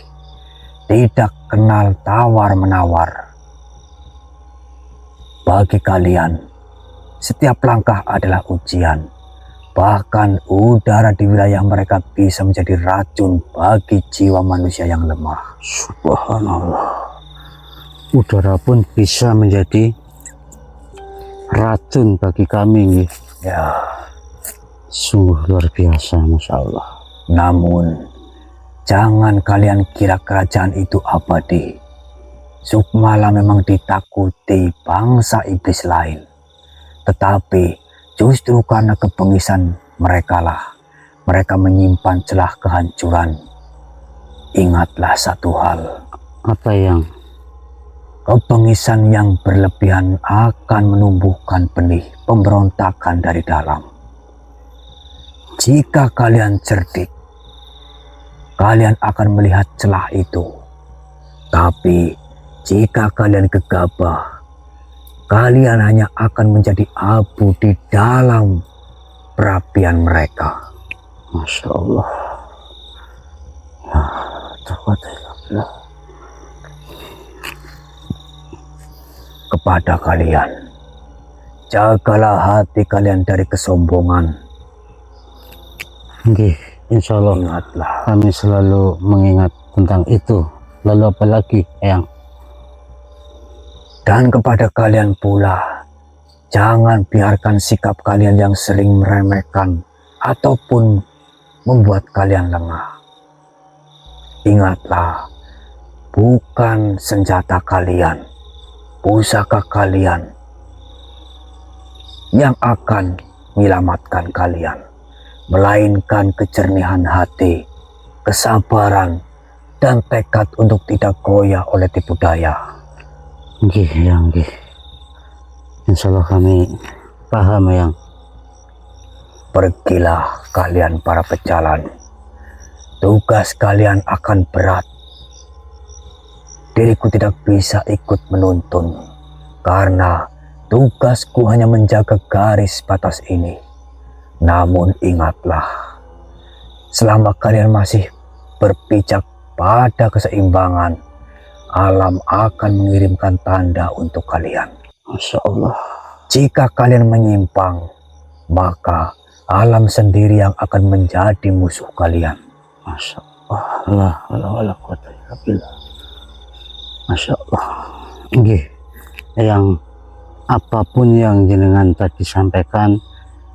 Speaker 1: tidak kenal tawar-menawar. Bagi kalian, setiap langkah adalah ujian. Bahkan udara di wilayah mereka bisa menjadi racun bagi jiwa manusia yang lemah.
Speaker 2: Subhanallah. Udara pun bisa menjadi racun bagi kami, nggih.
Speaker 1: Ya,
Speaker 2: Sungguh luar biasa, Masya Allah.
Speaker 1: namun jangan kalian kira kerajaan itu abadi. Sukmala memang ditakuti bangsa iblis lain, tetapi justru karena kebengisan merekalah mereka menyimpan celah kehancuran. Ingatlah satu hal,
Speaker 2: Apa yang?
Speaker 1: kebengisan yang berlebihan akan menumbuhkan benih pemberontakan dari dalam. Jika kalian cerdik, kalian akan melihat celah itu. Tapi jika kalian gegabah, kalian hanya akan menjadi abu di dalam perapian mereka.
Speaker 2: Masya Allah. Ya,
Speaker 1: Kepada kalian, jagalah hati kalian dari kesombongan.
Speaker 2: Nggih, insya Allah
Speaker 1: Ingatlah,
Speaker 2: kami selalu mengingat tentang itu. Lalu apa lagi, Eyang?
Speaker 1: dan kepada kalian pula, jangan biarkan sikap kalian yang sering meremehkan ataupun membuat kalian lengah. Ingatlah, bukan senjata kalian, pusaka kalian yang akan menyelamatkan kalian, melainkan kejernihan hati, kesabaran, dan tekad untuk tidak goyah oleh tipu daya.
Speaker 2: Nggih, Eyang, nggih. Insya Allah kami paham, Eyang.
Speaker 1: Pergilah kalian para pejalan. Tugas kalian akan berat. Diriku tidak bisa ikut menuntun, karena tugasku hanya menjaga garis batas ini. Namun ingatlah, selama kalian masih berpijak pada keseimbangan, alam akan mengirimkan tanda untuk kalian.
Speaker 2: Masya Allah.
Speaker 1: Jika kalian menyimpang, maka alam sendiri yang akan menjadi musuh kalian.
Speaker 2: Masya Allah. Masya Allah. Nggih, yang apapun yang jenengan tadi sampaikan,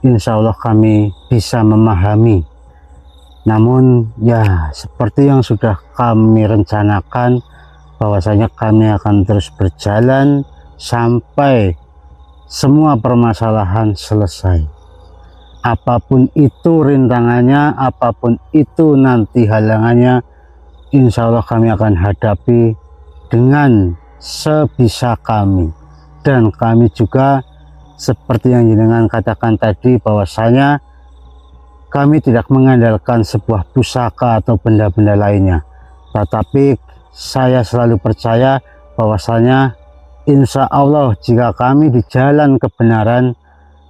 Speaker 2: insya Allah kami bisa memahami. Namun ya seperti yang sudah kami rencanakan, bahwasanya kami akan terus berjalan sampai semua permasalahan selesai. Apapun itu rintangannya, apapun itu nanti halangannya, insya Allah kami akan hadapi dengan sebisa kami. Dan kami juga seperti yang jenengan katakan tadi, bahwasanya kami tidak mengandalkan sebuah pusaka atau benda-benda lainnya, tetapi saya selalu percaya bahwasanya insya Allah jika kami di jalan kebenaran,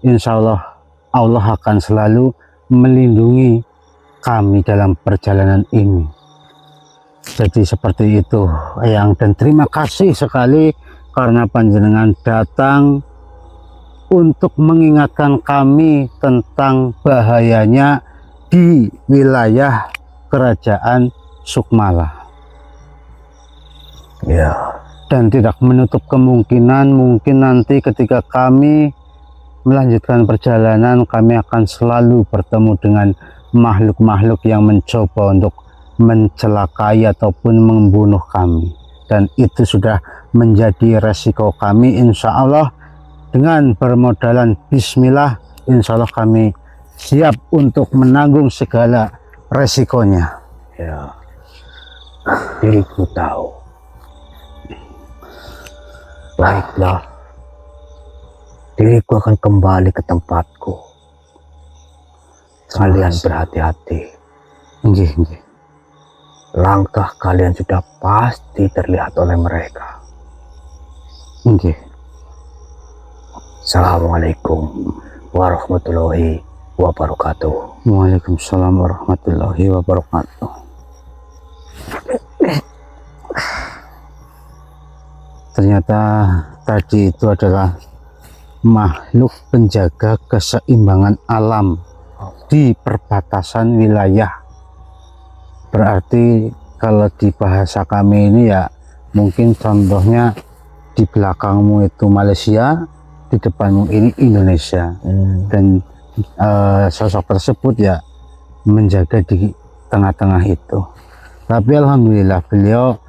Speaker 2: insya Allah Allah akan selalu melindungi kami dalam perjalanan ini. Jadi seperti itu, Eyang, dan terima kasih sekali karena panjenengan datang untuk mengingatkan kami tentang bahayanya di wilayah Kerajaan Sukmala.
Speaker 1: Ya,
Speaker 2: Dan tidak menutup kemungkinan mungkin nanti ketika kami melanjutkan perjalanan, kami akan selalu bertemu dengan makhluk-makhluk yang mencoba untuk mencelakai ataupun membunuh kami. Dan itu sudah menjadi resiko kami. Insya Allah dengan bermodalan bismillah, insya Allah kami siap untuk menanggung segala resikonya.
Speaker 1: ya. Diriku tahu. Baiklah. Diriku akan kembali ke tempatku. Kalian berhati-hati.
Speaker 2: Nggih, nggih.
Speaker 1: Langkah kalian sudah pasti terlihat oleh mereka.
Speaker 2: Nggih.
Speaker 1: Assalamualaikum warahmatullahi wabarakatuh.
Speaker 2: Waalaikumsalam warahmatullahi wabarakatuh. Ternyata tadi itu adalah makhluk penjaga keseimbangan alam di perbatasan wilayah. Berarti kalau di bahasa kami ini ya mungkin contohnya di belakangmu itu Malaysia, di depanmu ini Indonesia. Dan sosok tersebut ya menjaga di tengah-tengah itu. Tapi alhamdulillah beliau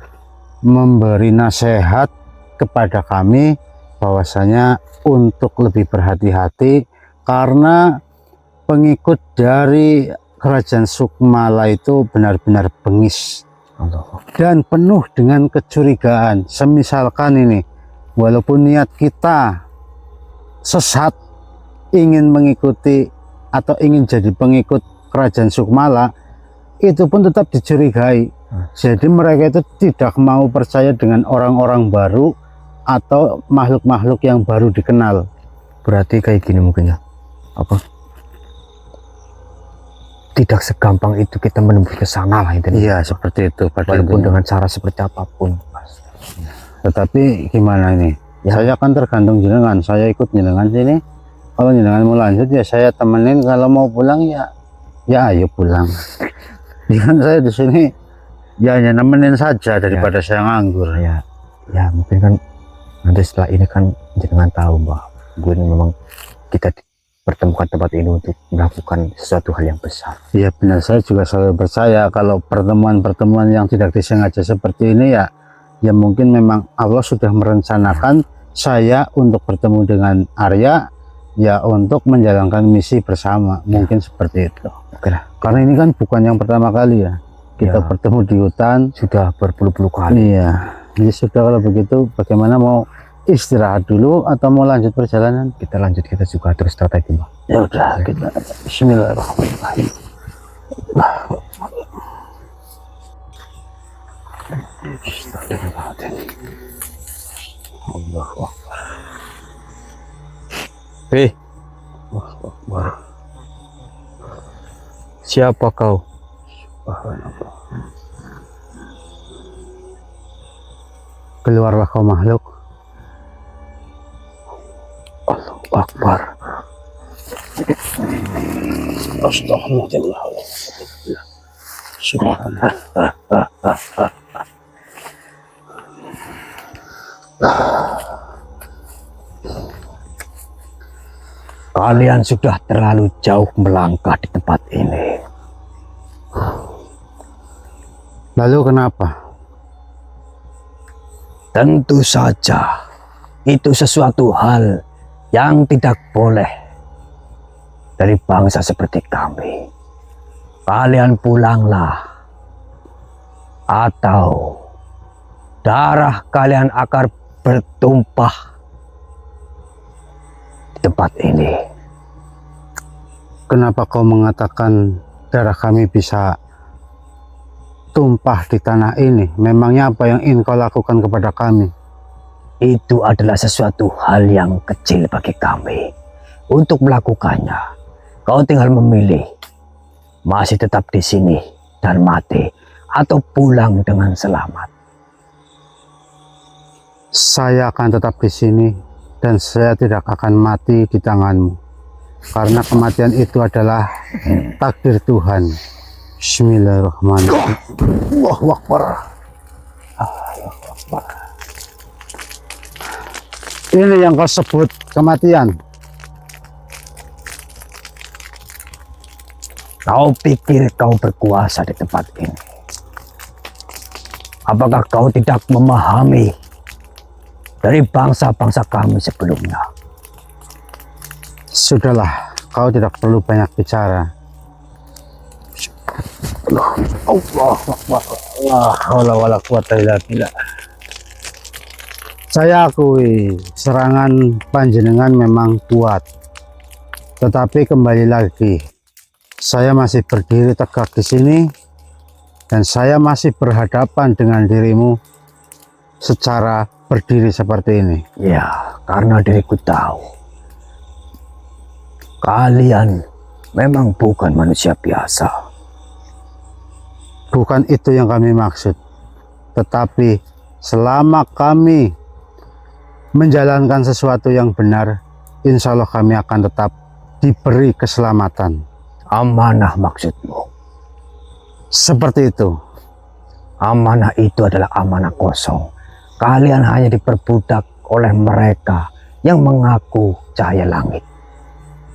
Speaker 2: memberi nasihat kepada kami bahwasanya untuk lebih berhati-hati karena pengikut dari Kerajaan Sukmala itu benar-benar bengis dan penuh dengan kecurigaan. Semisalkan ini, walaupun niat kita sesat ingin mengikuti atau ingin jadi pengikut Kerajaan Sukmala, itu pun tetap dicurigai. Jadi mereka itu tidak mau percaya dengan orang-orang baru atau makhluk-makhluk yang baru dikenal.
Speaker 1: Berarti kayak gini mungkin ya, apa? Tidak segampang itu kita menembus ke sana lah intinya.
Speaker 2: Iya, seperti itu.
Speaker 1: Walaupun dengan cara seperti apapun.
Speaker 2: Tetapi gimana ini?
Speaker 1: Ya.
Speaker 2: Saya kan tergantung jenengan, saya ikut jenengan sini. Kalau jenengan mau lanjut ya saya temenin, kalau mau pulang ya ayo pulang. Kan saya di sini ya hanya nemenin saja daripada saya nganggur.
Speaker 1: Ya mungkin kan nanti setelah ini kan jenengan tahu bahwa gue ini memang kita pertemukan tempat ini untuk melakukan sesuatu hal yang besar.
Speaker 2: Iya benar, saya juga selalu percaya kalau pertemuan-pertemuan yang tidak disengaja seperti ini ya mungkin memang Allah sudah merencanakan saya untuk bertemu dengan Arya ya untuk menjalankan misi bersama, mungkin seperti itu.
Speaker 1: Oke lah.
Speaker 2: Karena ini kan bukan yang pertama kali ya kita bertemu di hutan,
Speaker 1: sudah berpuluh-puluh kali.
Speaker 2: Iya, jadi sudah, kalau begitu bagaimana, mau istirahat dulu atau mau lanjut perjalanan?
Speaker 1: Kita lanjut, kita juga terus strategi, Mbak.
Speaker 2: Ya udah, kita Bismillahirrahmanirrahim. Allahu Akbar.
Speaker 1: Siapa kau?
Speaker 2: Subhanallah. Keluarlah kau makhluk. Allahu Akbar. Astagfirullah. Subhanallah.
Speaker 1: Kalian sudah terlalu jauh melangkah di tempat ini.
Speaker 2: Lalu kenapa?
Speaker 1: Tentu saja itu sesuatu hal yang tidak boleh dari bangsa seperti kami. Kalian pulanglah, atau darah kalian akan bertumpah di tempat ini.
Speaker 2: Kenapa kau mengatakan darah kami bisa tumpah di tanah ini? Memangnya apa yang ingin kau lakukan kepada kami?
Speaker 1: Itu adalah sesuatu hal yang kecil bagi kami. Untuk melakukannya, kau tinggal memilih masih tetap di sini dan mati, atau pulang dengan selamat.
Speaker 2: Saya akan tetap di sini dan saya tidak akan mati di tanganmu, karena kematian itu adalah takdir Tuhan. Bismillahirrahmanirrahim. Allahu Akbar. Allahu Akbar. Ini yang kau sebut kematian.
Speaker 1: Kau pikir kau berkuasa di tempat ini? Apakah kau tidak memahami dari bangsa-bangsa kami sebelumnya?
Speaker 2: Sudahlah, kau tidak perlu banyak bicara. Allahu Akbar. La haula wala quwata illa billah. Saya akui serangan panjenengan memang kuat, tetapi kembali lagi, saya masih berdiri tegak di sini dan saya masih berhadapan dengan dirimu secara berdiri seperti ini.
Speaker 1: Ya, karena diriku tahu kalian memang bukan manusia biasa.
Speaker 2: Bukan itu yang kami maksud, tetapi selama kami menjalankan sesuatu yang benar, insya Allah kami akan tetap diberi keselamatan.
Speaker 1: Amanah maksudmu?
Speaker 2: Seperti itu.
Speaker 1: Amanah itu adalah amanah kosong. Kalian hanya diperbudak oleh mereka yang mengaku cahaya langit.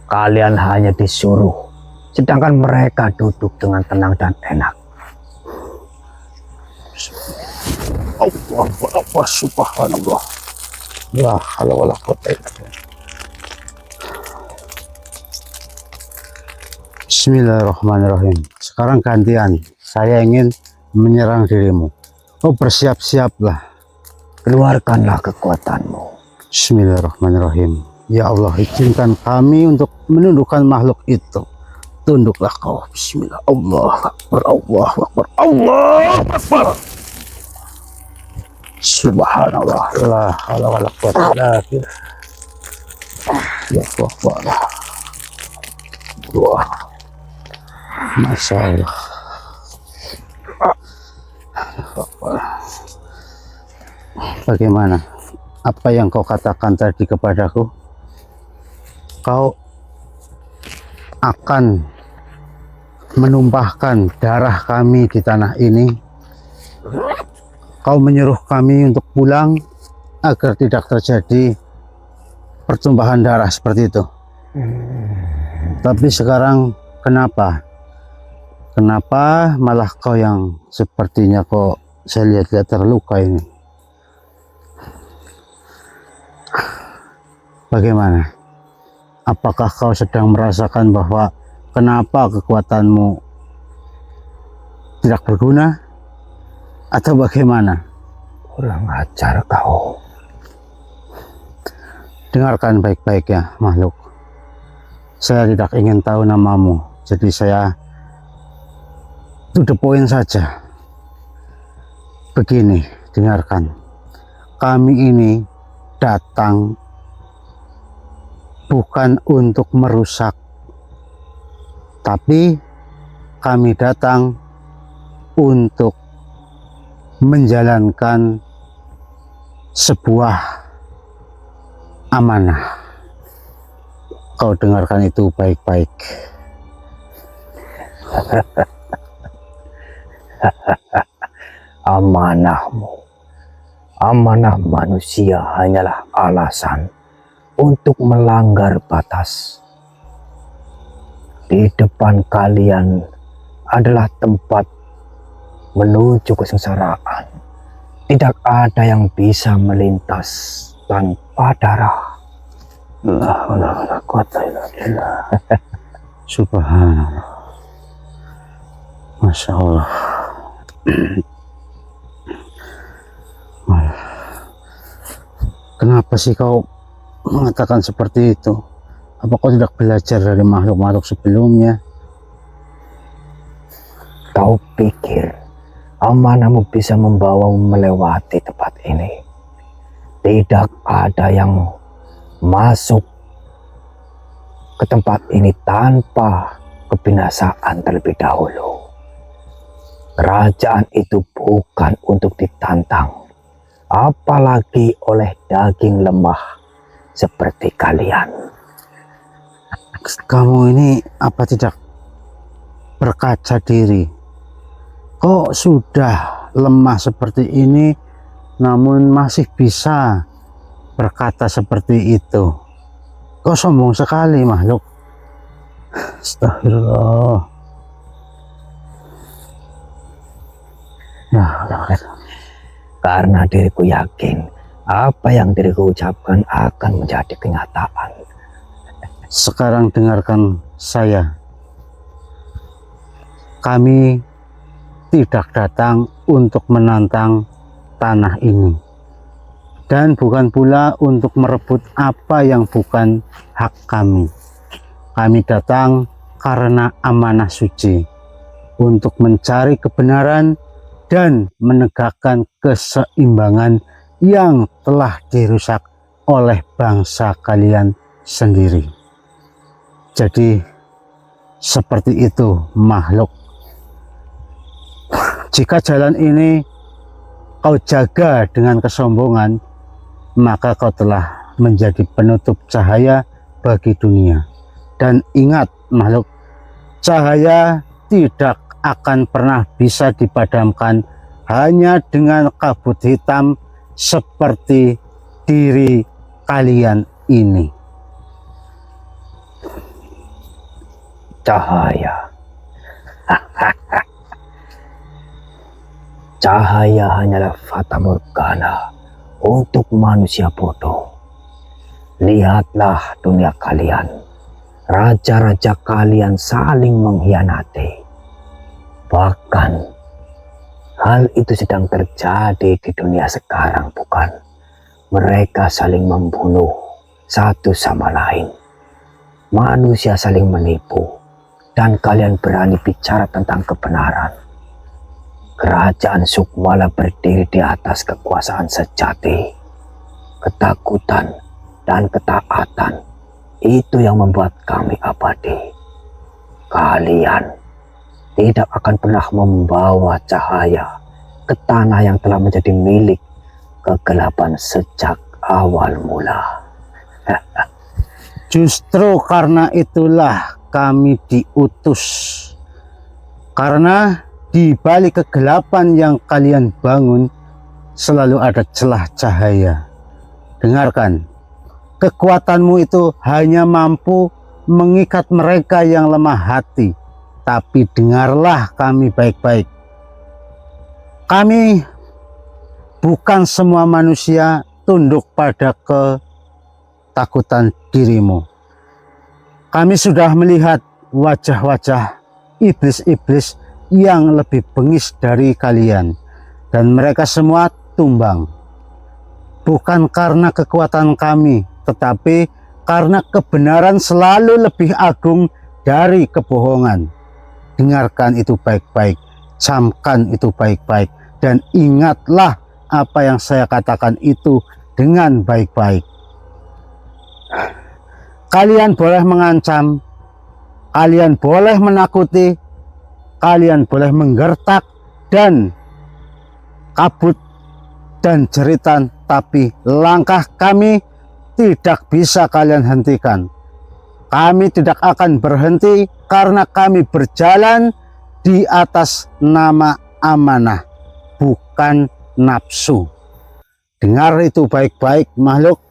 Speaker 1: Kalian hanya disuruh, sedangkan mereka duduk dengan tenang dan enak.
Speaker 2: Allahu Akbar, subhanallah. La haula wala quwata illa billah. Bismillahirrahmanirrahim. Sekarang gantian, saya ingin menyerang dirimu. Oh, bersiap-siaplah.
Speaker 1: Keluarkanlah kekuatanmu.
Speaker 2: Bismillahirrahmanirrahim. Ya Allah, izinkan kami untuk menundukkan makhluk itu. Tunduklah kau. Bismillah. Allahu Akbar, Allahu Akbar, Allahu Akbar. Subhanallah. La haula wala quwata illa billah. Ya Allah. Wah. Masya Allah. Bagaimana? apa yang kau katakan tadi kepadaku? Kau akan menumpahkan darah kami di tanah ini. Kau menyuruh kami untuk pulang agar tidak terjadi pertumpahan darah seperti itu. Tapi sekarang kenapa? Kenapa malah kau yang sepertinya kok saya lihat-lihat terluka ini? Bagaimana? Apakah kau sedang merasakan bahwa kenapa kekuatanmu tidak berguna? Atau bagaimana?
Speaker 1: Kurang ajar kau.
Speaker 2: Dengarkan baik-baik ya makhluk. Saya tidak ingin tahu namamu, jadi saya to the point saja. Begini, dengarkan. Kami ini datang bukan untuk merusak, tapi kami datang untuk menjalankan sebuah amanah. Kau dengarkan itu baik-baik.
Speaker 1: Amanahmu, amanah manusia hanyalah alasan untuk melanggar batas. Di depan kalian adalah tempat menuju kesengsaraan. Tidak ada yang bisa melintas tanpa darah.
Speaker 2: Subhanallah. Masya Allah. Kenapa sih kau mengatakan seperti itu? Apa kau tidak belajar dari makhluk-makhluk sebelumnya?
Speaker 1: Kau pikir amanahmu bisa membawamu melewati tempat ini? Tidak ada yang masuk ke tempat ini tanpa kebinasaan terlebih dahulu. Kerajaan itu bukan untuk ditantang, apalagi oleh daging lemah seperti kalian.
Speaker 2: Kamu ini apa tidak berkaca diri? Kok sudah lemah seperti ini namun masih bisa berkata seperti itu? Kok sombong sekali makhluk. Astagfirullah.
Speaker 1: Karena diriku yakin apa yang diriku ucapkan akan menjadi kenyataan.
Speaker 2: Sekarang dengarkan saya. Kami tidak datang untuk menantang tanah ini. Dan bukan pula untuk merebut apa yang bukan hak kami. Kami datang karena amanah suci. Untuk mencari kebenaran dan menegakkan keseimbangan yang telah dirusak oleh bangsa kalian sendiri. Jadi seperti itu makhluk. Jika jalan ini kau jaga dengan kesombongan, maka kau telah menjadi penutup cahaya bagi dunia. Dan ingat makhluk, cahaya tidak akan pernah bisa dipadamkan hanya dengan kabut hitam seperti diri kalian ini.
Speaker 1: Cahaya. Cahaya hanyalah fata morgana untuk manusia bodoh. Lihatlah dunia kalian. Raja-raja kalian saling mengkhianati. Bahkan hal itu sedang terjadi di dunia sekarang, bukan? Mereka saling membunuh satu sama lain. Manusia saling menipu. Dan kalian berani bicara tentang kebenaran. Kerajaan Sukmala berdiri di atas kekuasaan sejati. Ketakutan dan ketaatan itu yang membuat kami abadi. Kalian tidak akan pernah membawa cahaya ke tanah yang telah menjadi milik kegelapan sejak awal mula.
Speaker 2: Justru karena itulah kami diutus. Karena di balik kegelapan yang kalian bangun selalu ada celah cahaya. Dengarkan, kekuatanmu itu hanya mampu mengikat mereka yang lemah hati. Tapi dengarlah kami baik-baik. Kami bukan semua manusia tunduk pada ketakutan dirimu. Kami sudah melihat wajah-wajah iblis-iblis yang lebih bengis dari kalian. Dan mereka semua tumbang. Bukan karena kekuatan kami, tetapi karena kebenaran selalu lebih agung dari kebohongan. Dengarkan itu baik-baik, camkan itu baik-baik, dan ingatlah apa yang saya katakan itu dengan baik-baik. Kalian boleh mengancam, kalian boleh menakuti, kalian boleh menggertak dan kabut dan jeritan, tapi langkah kami tidak bisa kalian hentikan. Kami tidak akan berhenti karena kami berjalan di atas nama amanah, bukan nafsu. Dengar itu baik-baik makhluk.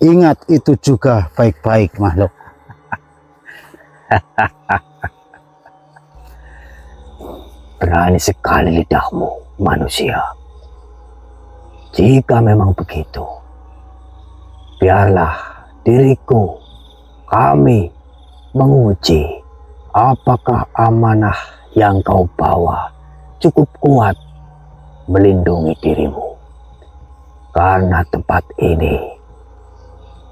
Speaker 2: Ingat itu juga baik-baik makhluk.
Speaker 1: Berani sekali lidahmu, manusia. Jika memang begitu, biarlah diriku, kami menguji apakah amanah yang kau bawa cukup kuat melindungi dirimu. Karena tempat ini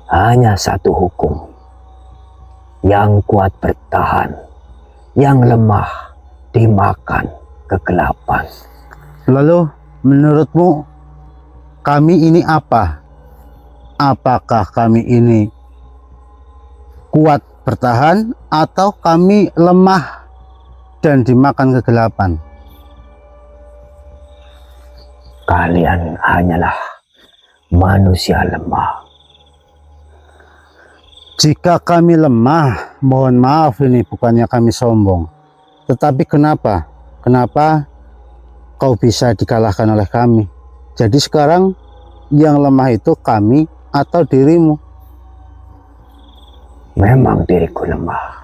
Speaker 1: hanya satu hukum. Yang kuat bertahan, yang lemah dimakan kegelapan.
Speaker 2: Lalu menurutmu kami ini apa? Apakah kami ini kuat bertahan atau kami lemah dan dimakan kegelapan?
Speaker 1: Kalian hanyalah manusia lemah.
Speaker 2: Jika kami lemah, mohon maaf, ini bukannya kami sombong. Tetapi kenapa kau bisa dikalahkan oleh kami? Jadi sekarang yang lemah itu kami atau dirimu?
Speaker 1: Memang diriku lemah.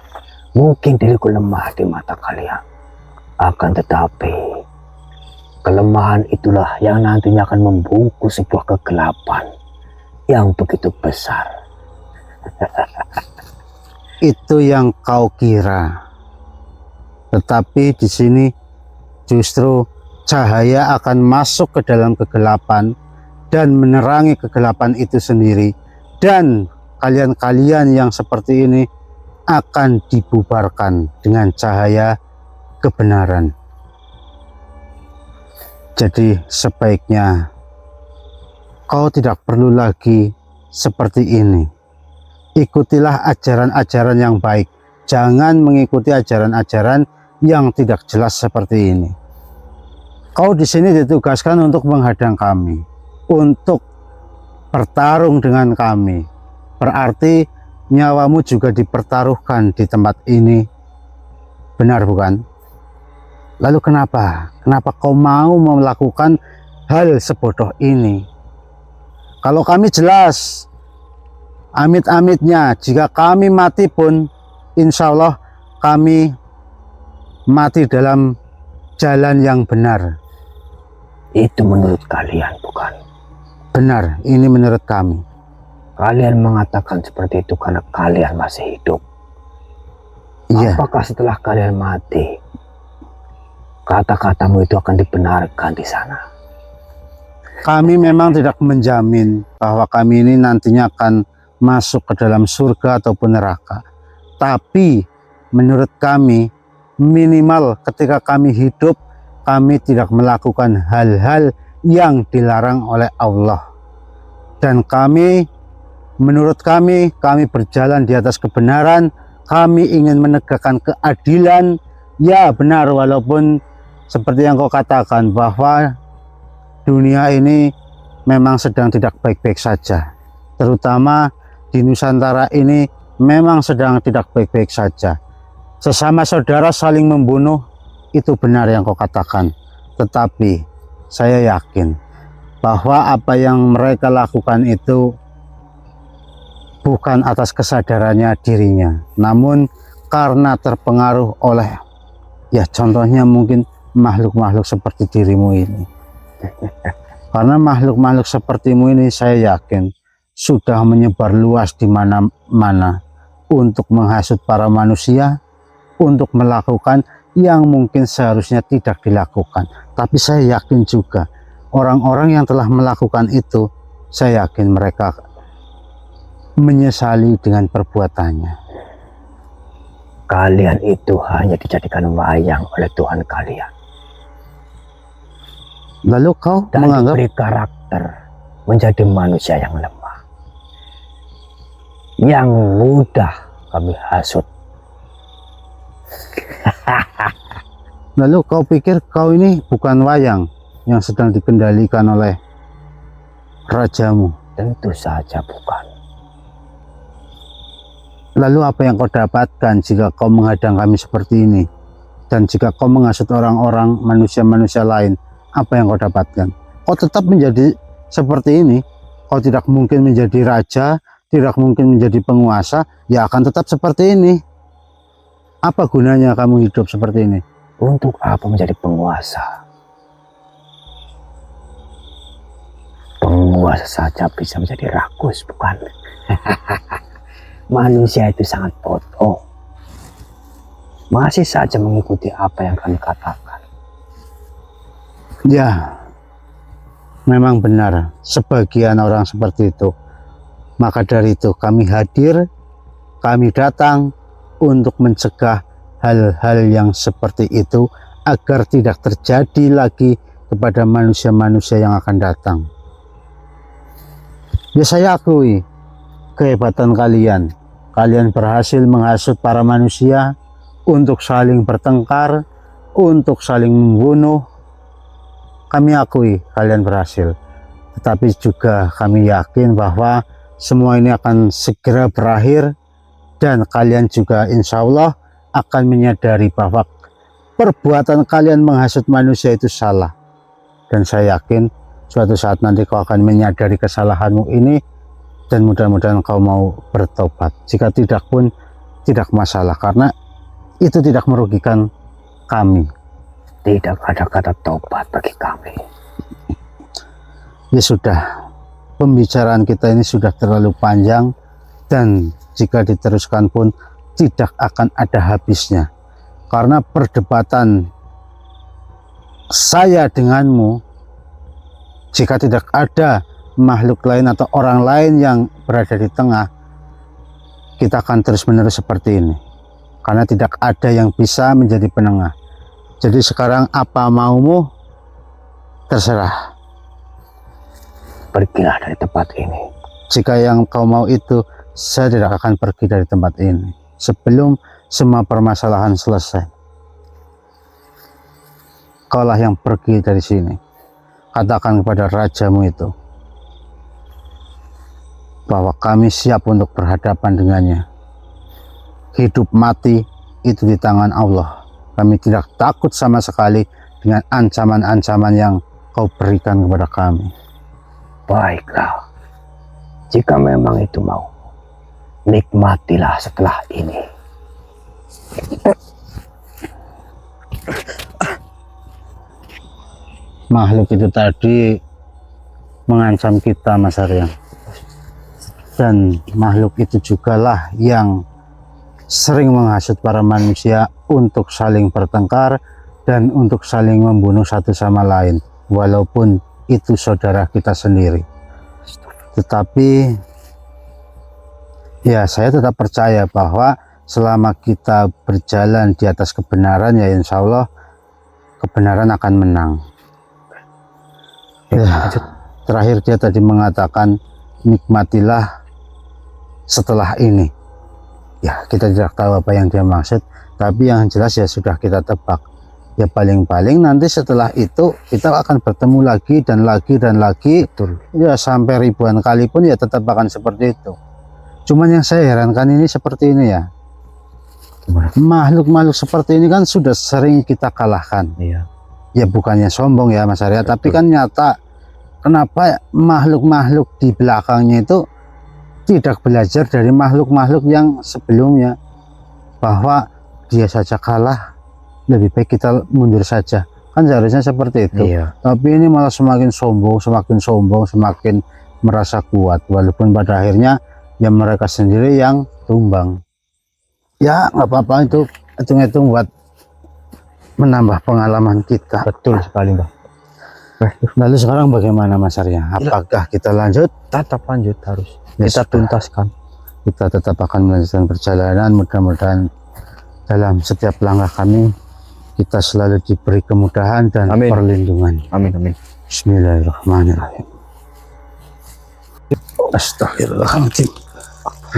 Speaker 1: Mungkin diriku lemah di mata kalian. Akan tetapi kelemahan itulah yang nantinya akan membungkus sebuah kegelapan yang begitu besar.
Speaker 2: Itu yang kau kira. Tetapi di sini justru cahaya akan masuk ke dalam kegelapan dan menerangi kegelapan itu sendiri. Dan kalian-kalian yang seperti ini akan dibubarkan dengan cahaya kebenaran. Jadi sebaiknya kau tidak perlu lagi seperti ini. Ikutilah ajaran-ajaran yang baik. Jangan mengikuti ajaran-ajaran yang tidak jelas seperti ini. Kau di sini ditugaskan untuk menghadang kami, untuk bertarung dengan kami. Berarti nyawamu juga dipertaruhkan di tempat ini. Benar bukan? Lalu kenapa kau mau melakukan hal sebodoh ini? Kalau kami jelas, amit-amitnya jika kami mati pun, insya Allah kami mati dalam jalan yang benar.
Speaker 1: Itu menurut kalian, bukan?
Speaker 2: Benar, ini menurut kami.
Speaker 1: Kalian mengatakan seperti itu karena kalian masih hidup.
Speaker 2: Iya.
Speaker 1: Apakah setelah kalian mati, kata-katamu itu akan dibenarkan di sana?
Speaker 2: Kami memang tidak menjamin bahwa kami ini nantinya akan masuk ke dalam surga ataupun neraka. Tapi menurut kami, minimal ketika kami hidup, kami tidak melakukan hal-hal yang dilarang oleh Allah. Dan menurut kami berjalan di atas kebenaran. Kami ingin menegakkan keadilan. Ya benar, walaupun seperti yang kau katakan bahwa dunia ini memang sedang tidak baik-baik saja. Terutama di Nusantara ini memang sedang tidak baik-baik saja. Sesama saudara saling membunuh, itu benar yang kau katakan. Tetapi saya yakin bahwa apa yang mereka lakukan itu bukan atas kesadarannya dirinya, namun karena terpengaruh oleh, ya contohnya mungkin makhluk-makhluk seperti dirimu ini. Karena makhluk-makhluk sepertimu ini saya yakin sudah menyebar luas di mana-mana untuk menghasut para manusia, untuk melakukan yang mungkin seharusnya tidak dilakukan. Tapi saya yakin juga orang-orang yang telah melakukan itu, saya yakin mereka menyesali dengan perbuatannya.
Speaker 1: Kalian itu hanya dijadikan wayang oleh Tuhan kalian.
Speaker 2: Lalu kau
Speaker 1: Dan
Speaker 2: menganggap
Speaker 1: diberi karakter menjadi manusia yang lemah, yang mudah kami hasut.
Speaker 2: Lalu kau pikir kau ini bukan wayang yang sedang dikendalikan oleh rajamu?
Speaker 1: Tentu saja bukan.
Speaker 2: Lalu apa yang kau dapatkan jika kau menghadang kami seperti ini? Dan jika kau menghasut orang-orang, manusia-manusia lain, apa yang kau dapatkan? Kau tetap menjadi seperti ini. Kau tidak mungkin menjadi raja, tidak mungkin menjadi penguasa, ya akan tetap seperti ini. Apa gunanya kamu hidup seperti ini?
Speaker 1: Untuk apa menjadi penguasa? Penguasa saja bisa menjadi rakus, bukan? Manusia itu sangat bodoh. Masih saja mengikuti apa yang kami katakan.
Speaker 2: Ya, memang benar sebagian orang seperti itu. Maka dari itu kami hadir, kami datang untuk mencegah hal-hal yang seperti itu agar tidak terjadi lagi kepada manusia-manusia yang akan datang. Ya, saya akui kehebatan kalian. Kalian berhasil menghasut para manusia untuk saling bertengkar, untuk saling membunuh. Kami akui kalian berhasil. Tetapi juga kami yakin bahwa semua ini akan segera berakhir, dan kalian juga insya Allah akan menyadari bahwa perbuatan kalian menghasut manusia itu salah. Dan saya yakin suatu saat nanti kau akan menyadari kesalahanmu ini, dan mudah-mudahan kau mau bertobat. Jika tidak pun tidak masalah, karena itu tidak merugikan kami.
Speaker 1: Tidak ada kata tobat bagi kami.
Speaker 2: Ya sudah, pembicaraan kita ini sudah terlalu panjang, dan jika diteruskan pun tidak akan ada habisnya. Karena perdebatan saya denganmu, jika tidak ada makhluk lain atau orang lain yang berada di tengah, kita akan terus-menerus seperti ini. Karena tidak ada yang bisa menjadi penengah. Jadi sekarang apa maumu, terserah.
Speaker 1: Pergilah dari tempat ini.
Speaker 2: Jika yang kau mau itu, saya tidak akan pergi dari tempat ini sebelum semua permasalahan selesai. Kaulah yang pergi dari sini. Katakan kepada rajamu itu bahwa kami siap untuk berhadapan dengannya. Hidup mati itu di tangan Allah. Kami tidak takut sama sekali dengan ancaman-ancaman yang kau berikan kepada kami.
Speaker 1: Baiklah, jika memang itu mau, nikmatilah setelah ini.
Speaker 2: Makhluk itu tadi mengancam kita, Mas Arya. Dan makhluk itu jugalah yang sering menghasut para manusia untuk saling bertengkar dan untuk saling membunuh satu sama lain, walaupun itu saudara kita sendiri. Tetapi ya, saya tetap percaya bahwa selama kita berjalan di atas kebenaran, ya insya Allah kebenaran akan menang. Ya, terakhir dia tadi mengatakan nikmatilah setelah ini. Ya, kita tidak tahu apa yang dia maksud, tapi yang jelas ya sudah kita tebak Ya paling-paling nanti setelah itu kita akan bertemu lagi dan lagi dan lagi.
Speaker 1: Betul.
Speaker 2: Ya sampai ribuan kali pun ya tetap akan seperti itu. Cuman yang saya herankan ini seperti ini ya.
Speaker 1: Gimana?
Speaker 2: Makhluk-makhluk seperti ini kan sudah sering kita kalahkan.
Speaker 1: Iya.
Speaker 2: Ya bukannya sombong ya Mas Arya, tapi
Speaker 1: Betul.
Speaker 2: kan nyata kenapa makhluk-makhluk di belakangnya itu tidak belajar dari makhluk-makhluk yang sebelumnya, bahwa dia saja kalah, lebih baik kita mundur saja, kan seharusnya seperti itu.
Speaker 1: Iya.
Speaker 2: Tapi ini malah semakin sombong, semakin merasa kuat, walaupun pada akhirnya ya mereka sendiri yang tumbang. Ya nggak apa-apa, itu hitung-hitung buat menambah pengalaman kita.
Speaker 1: Betul sekali, Mbah.
Speaker 2: Lalu sekarang bagaimana Mas Arya? Apakah kita lanjut?
Speaker 1: Tetap lanjut harus.
Speaker 2: Ya
Speaker 1: Kita
Speaker 2: sudah.
Speaker 1: tuntaskan.
Speaker 2: Kita tetap akan melanjutkan perjalanan. Mudah-mudahan dalam setiap langkah kami kita selalu diberi kemudahan dan
Speaker 1: Amin.
Speaker 2: perlindungan.
Speaker 1: Amin, amin.
Speaker 2: Bismillahirrahmanirrahim. Astagfirullahaladzim.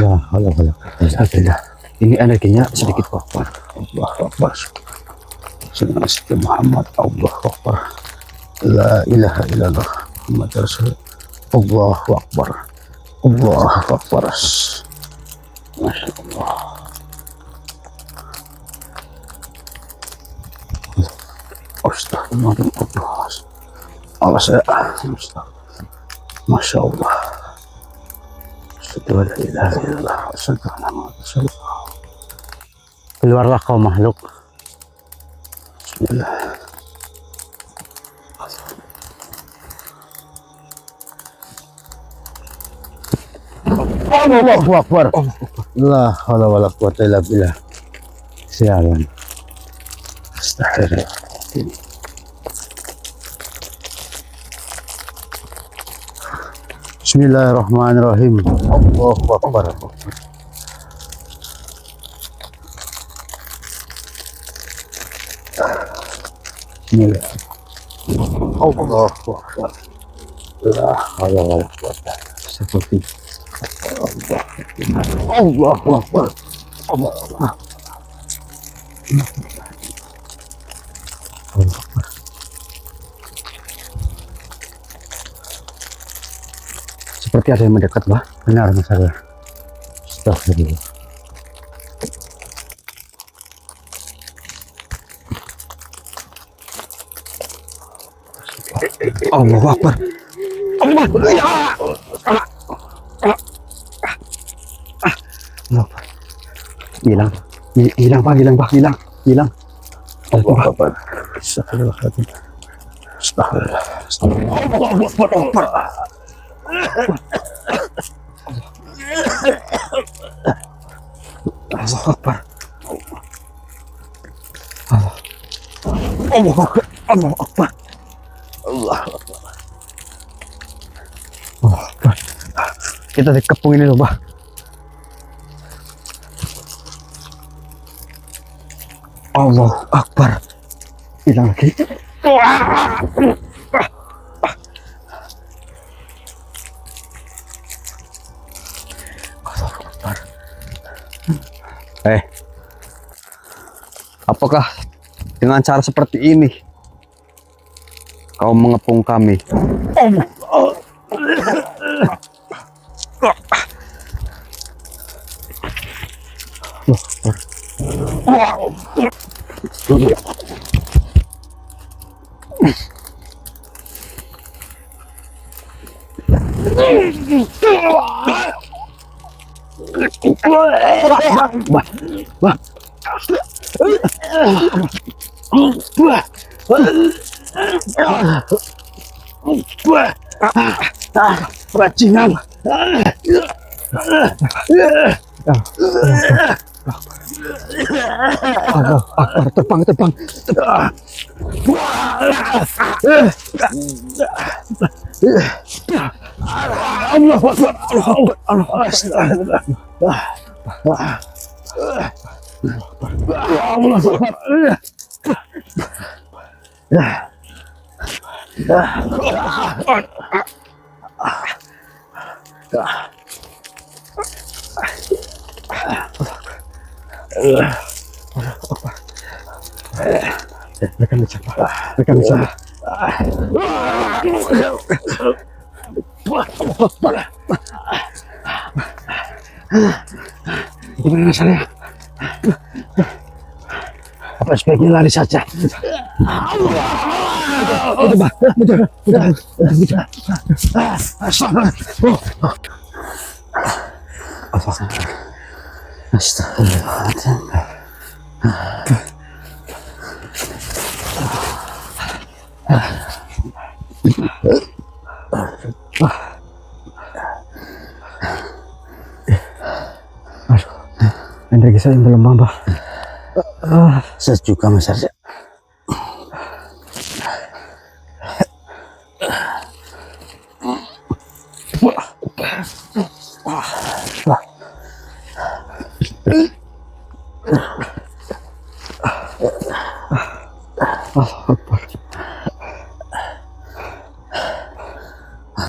Speaker 2: Ya Allah.
Speaker 1: Alhamdulillah. Ini energinya sedikit kok.
Speaker 2: Allahu Akbar. Sallallahu Muhammad. Allahu Akbar. La ilaha illallah Muhammad Rasul. Allahu Akbar. Allahu Akbar. Masya Allah. Astagfirullahaladzim. Allah saya. Masya Allah. La ilaha illallah. Keluarlah kau makhluk. Bismillah. Allahu Akbar. La haula wala quwwata illa billah. Sialan. Astagfirullah. Bismillahirrahmanirrahim. Allahu Akbar. Bismillah. Allahu Akbar. La haula wala quwwata. Seperti Allahu Akbar. Allah.
Speaker 1: Seperti ada yang mendekat, Mbah.
Speaker 2: Benar Mas Arya. Astagfirullah.
Speaker 1: Allahu Akbar. Hilang. Hilang, Pak. Hilang, Pak. Hilang.
Speaker 2: Allahu Akbar. Astagfirullahaladzim. Astagfirullah. Astagfirullah.
Speaker 1: Allahu Akbar. Allahu Akbar. Allahu Akbar.
Speaker 2: Allahu Akbar.
Speaker 1: Allahu Akbar. Kita dikepung ini loh, Mbah. Allahu Akbar. Hilang lagi. Allahu Akbar. Apakah dengan cara seperti ini kau mengepung kami?
Speaker 2: Bajingan.
Speaker 1: Allah Akbar, terbang.
Speaker 2: Allah Akbar. Allah Akbar. Allah Akbar.
Speaker 1: Mereka bisa, Pak. Mereka bisa. Gimana rasanya? Apa sebaiknya lari saja? Betul, Pak. Betul.
Speaker 2: Astagfirullahaladzim.
Speaker 1: Energi saya belum Mbak.
Speaker 2: Saya juga Mas Arja.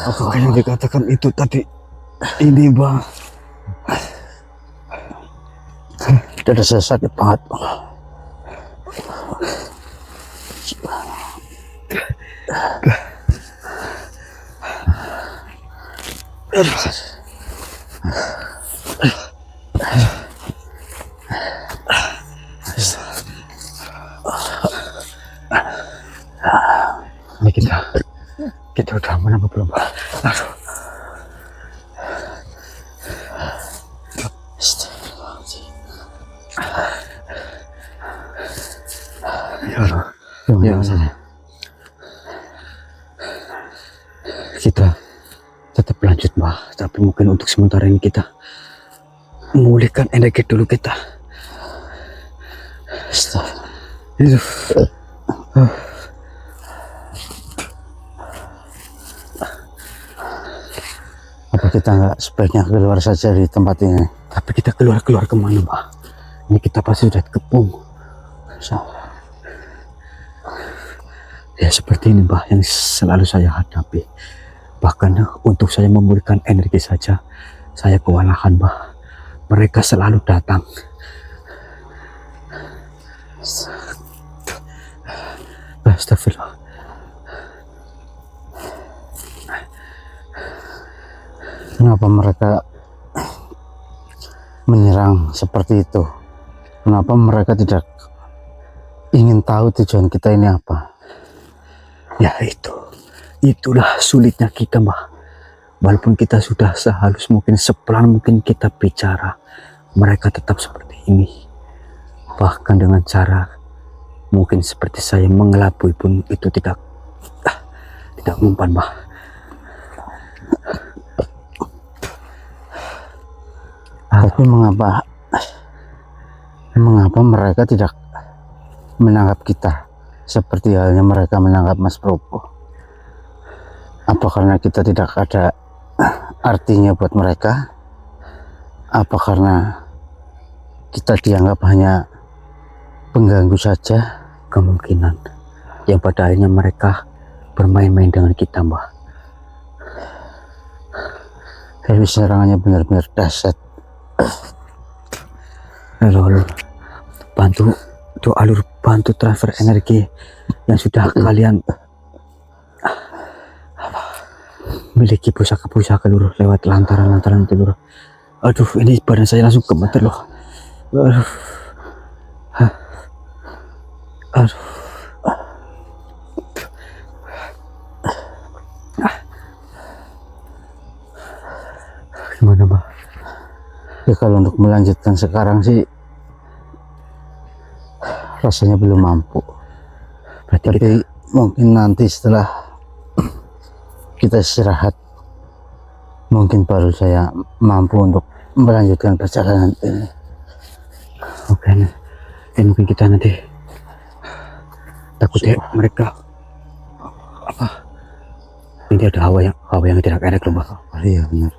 Speaker 1: Apakah yang dikatakan itu tadi ini Bang?
Speaker 2: Dada saya sakit banget.
Speaker 1: Ini kita udah aman apa belum Pak? Aduh. Ya Allah, ya Allah. Kita tetap lanjut Mbak, tapi mungkin untuk sementara ini kita memulihkan energi dulu kita. Itu.
Speaker 2: Apa kita nggak sebaiknya keluar saja di tempat ini?
Speaker 1: Tapi kita keluar kemana Mbak? Ini kita pasti sudah kepung. Ya seperti ini Mbak yang selalu saya hadapi. Bahkan untuk saya memulihkan energi saja saya kewalahan Mbak. Mereka selalu datang. Astagfirullah.
Speaker 2: Kenapa mereka menyerang seperti itu? Kenapa mereka tidak ingin tahu tujuan kita ini apa?
Speaker 1: Ya itulah sulitnya kita Mbak. Walaupun kita sudah sehalus mungkin, sepelan mungkin kita bicara, mereka tetap seperti ini. Bahkan dengan cara mungkin seperti saya mengelabui pun itu tidak mempan Mbak.
Speaker 2: Tapi mengapa mereka tidak menangkap kita seperti halnya mereka menangkap Mas Probo? Apa karena kita tidak ada artinya buat mereka? Apa karena kita dianggap hanya pengganggu saja?
Speaker 1: Kemungkinan yang pada akhirnya mereka bermain-main dengan kita Mbak.
Speaker 2: Tapi serangannya benar-benar dahsyat.
Speaker 1: Lalu bantu transfer energi yang sudah kalian miliki, pusaka-pusaka lur, lewat lantaran-lantaran itu lur. Aduh, ini badan saya langsung gemeter loh. Aduh. Gimana Mbak?
Speaker 2: Ya kalau untuk melanjutkan sekarang sih rasanya belum mampu. Tapi mungkin nanti setelah kita istirahat mungkin baru saya mampu untuk melanjutkan perjalanan ini.
Speaker 1: Oke, mungkin kita nanti takutnya mereka apa? Ini ada hawa yang tidak enak loh Mbak.
Speaker 2: Iya benar.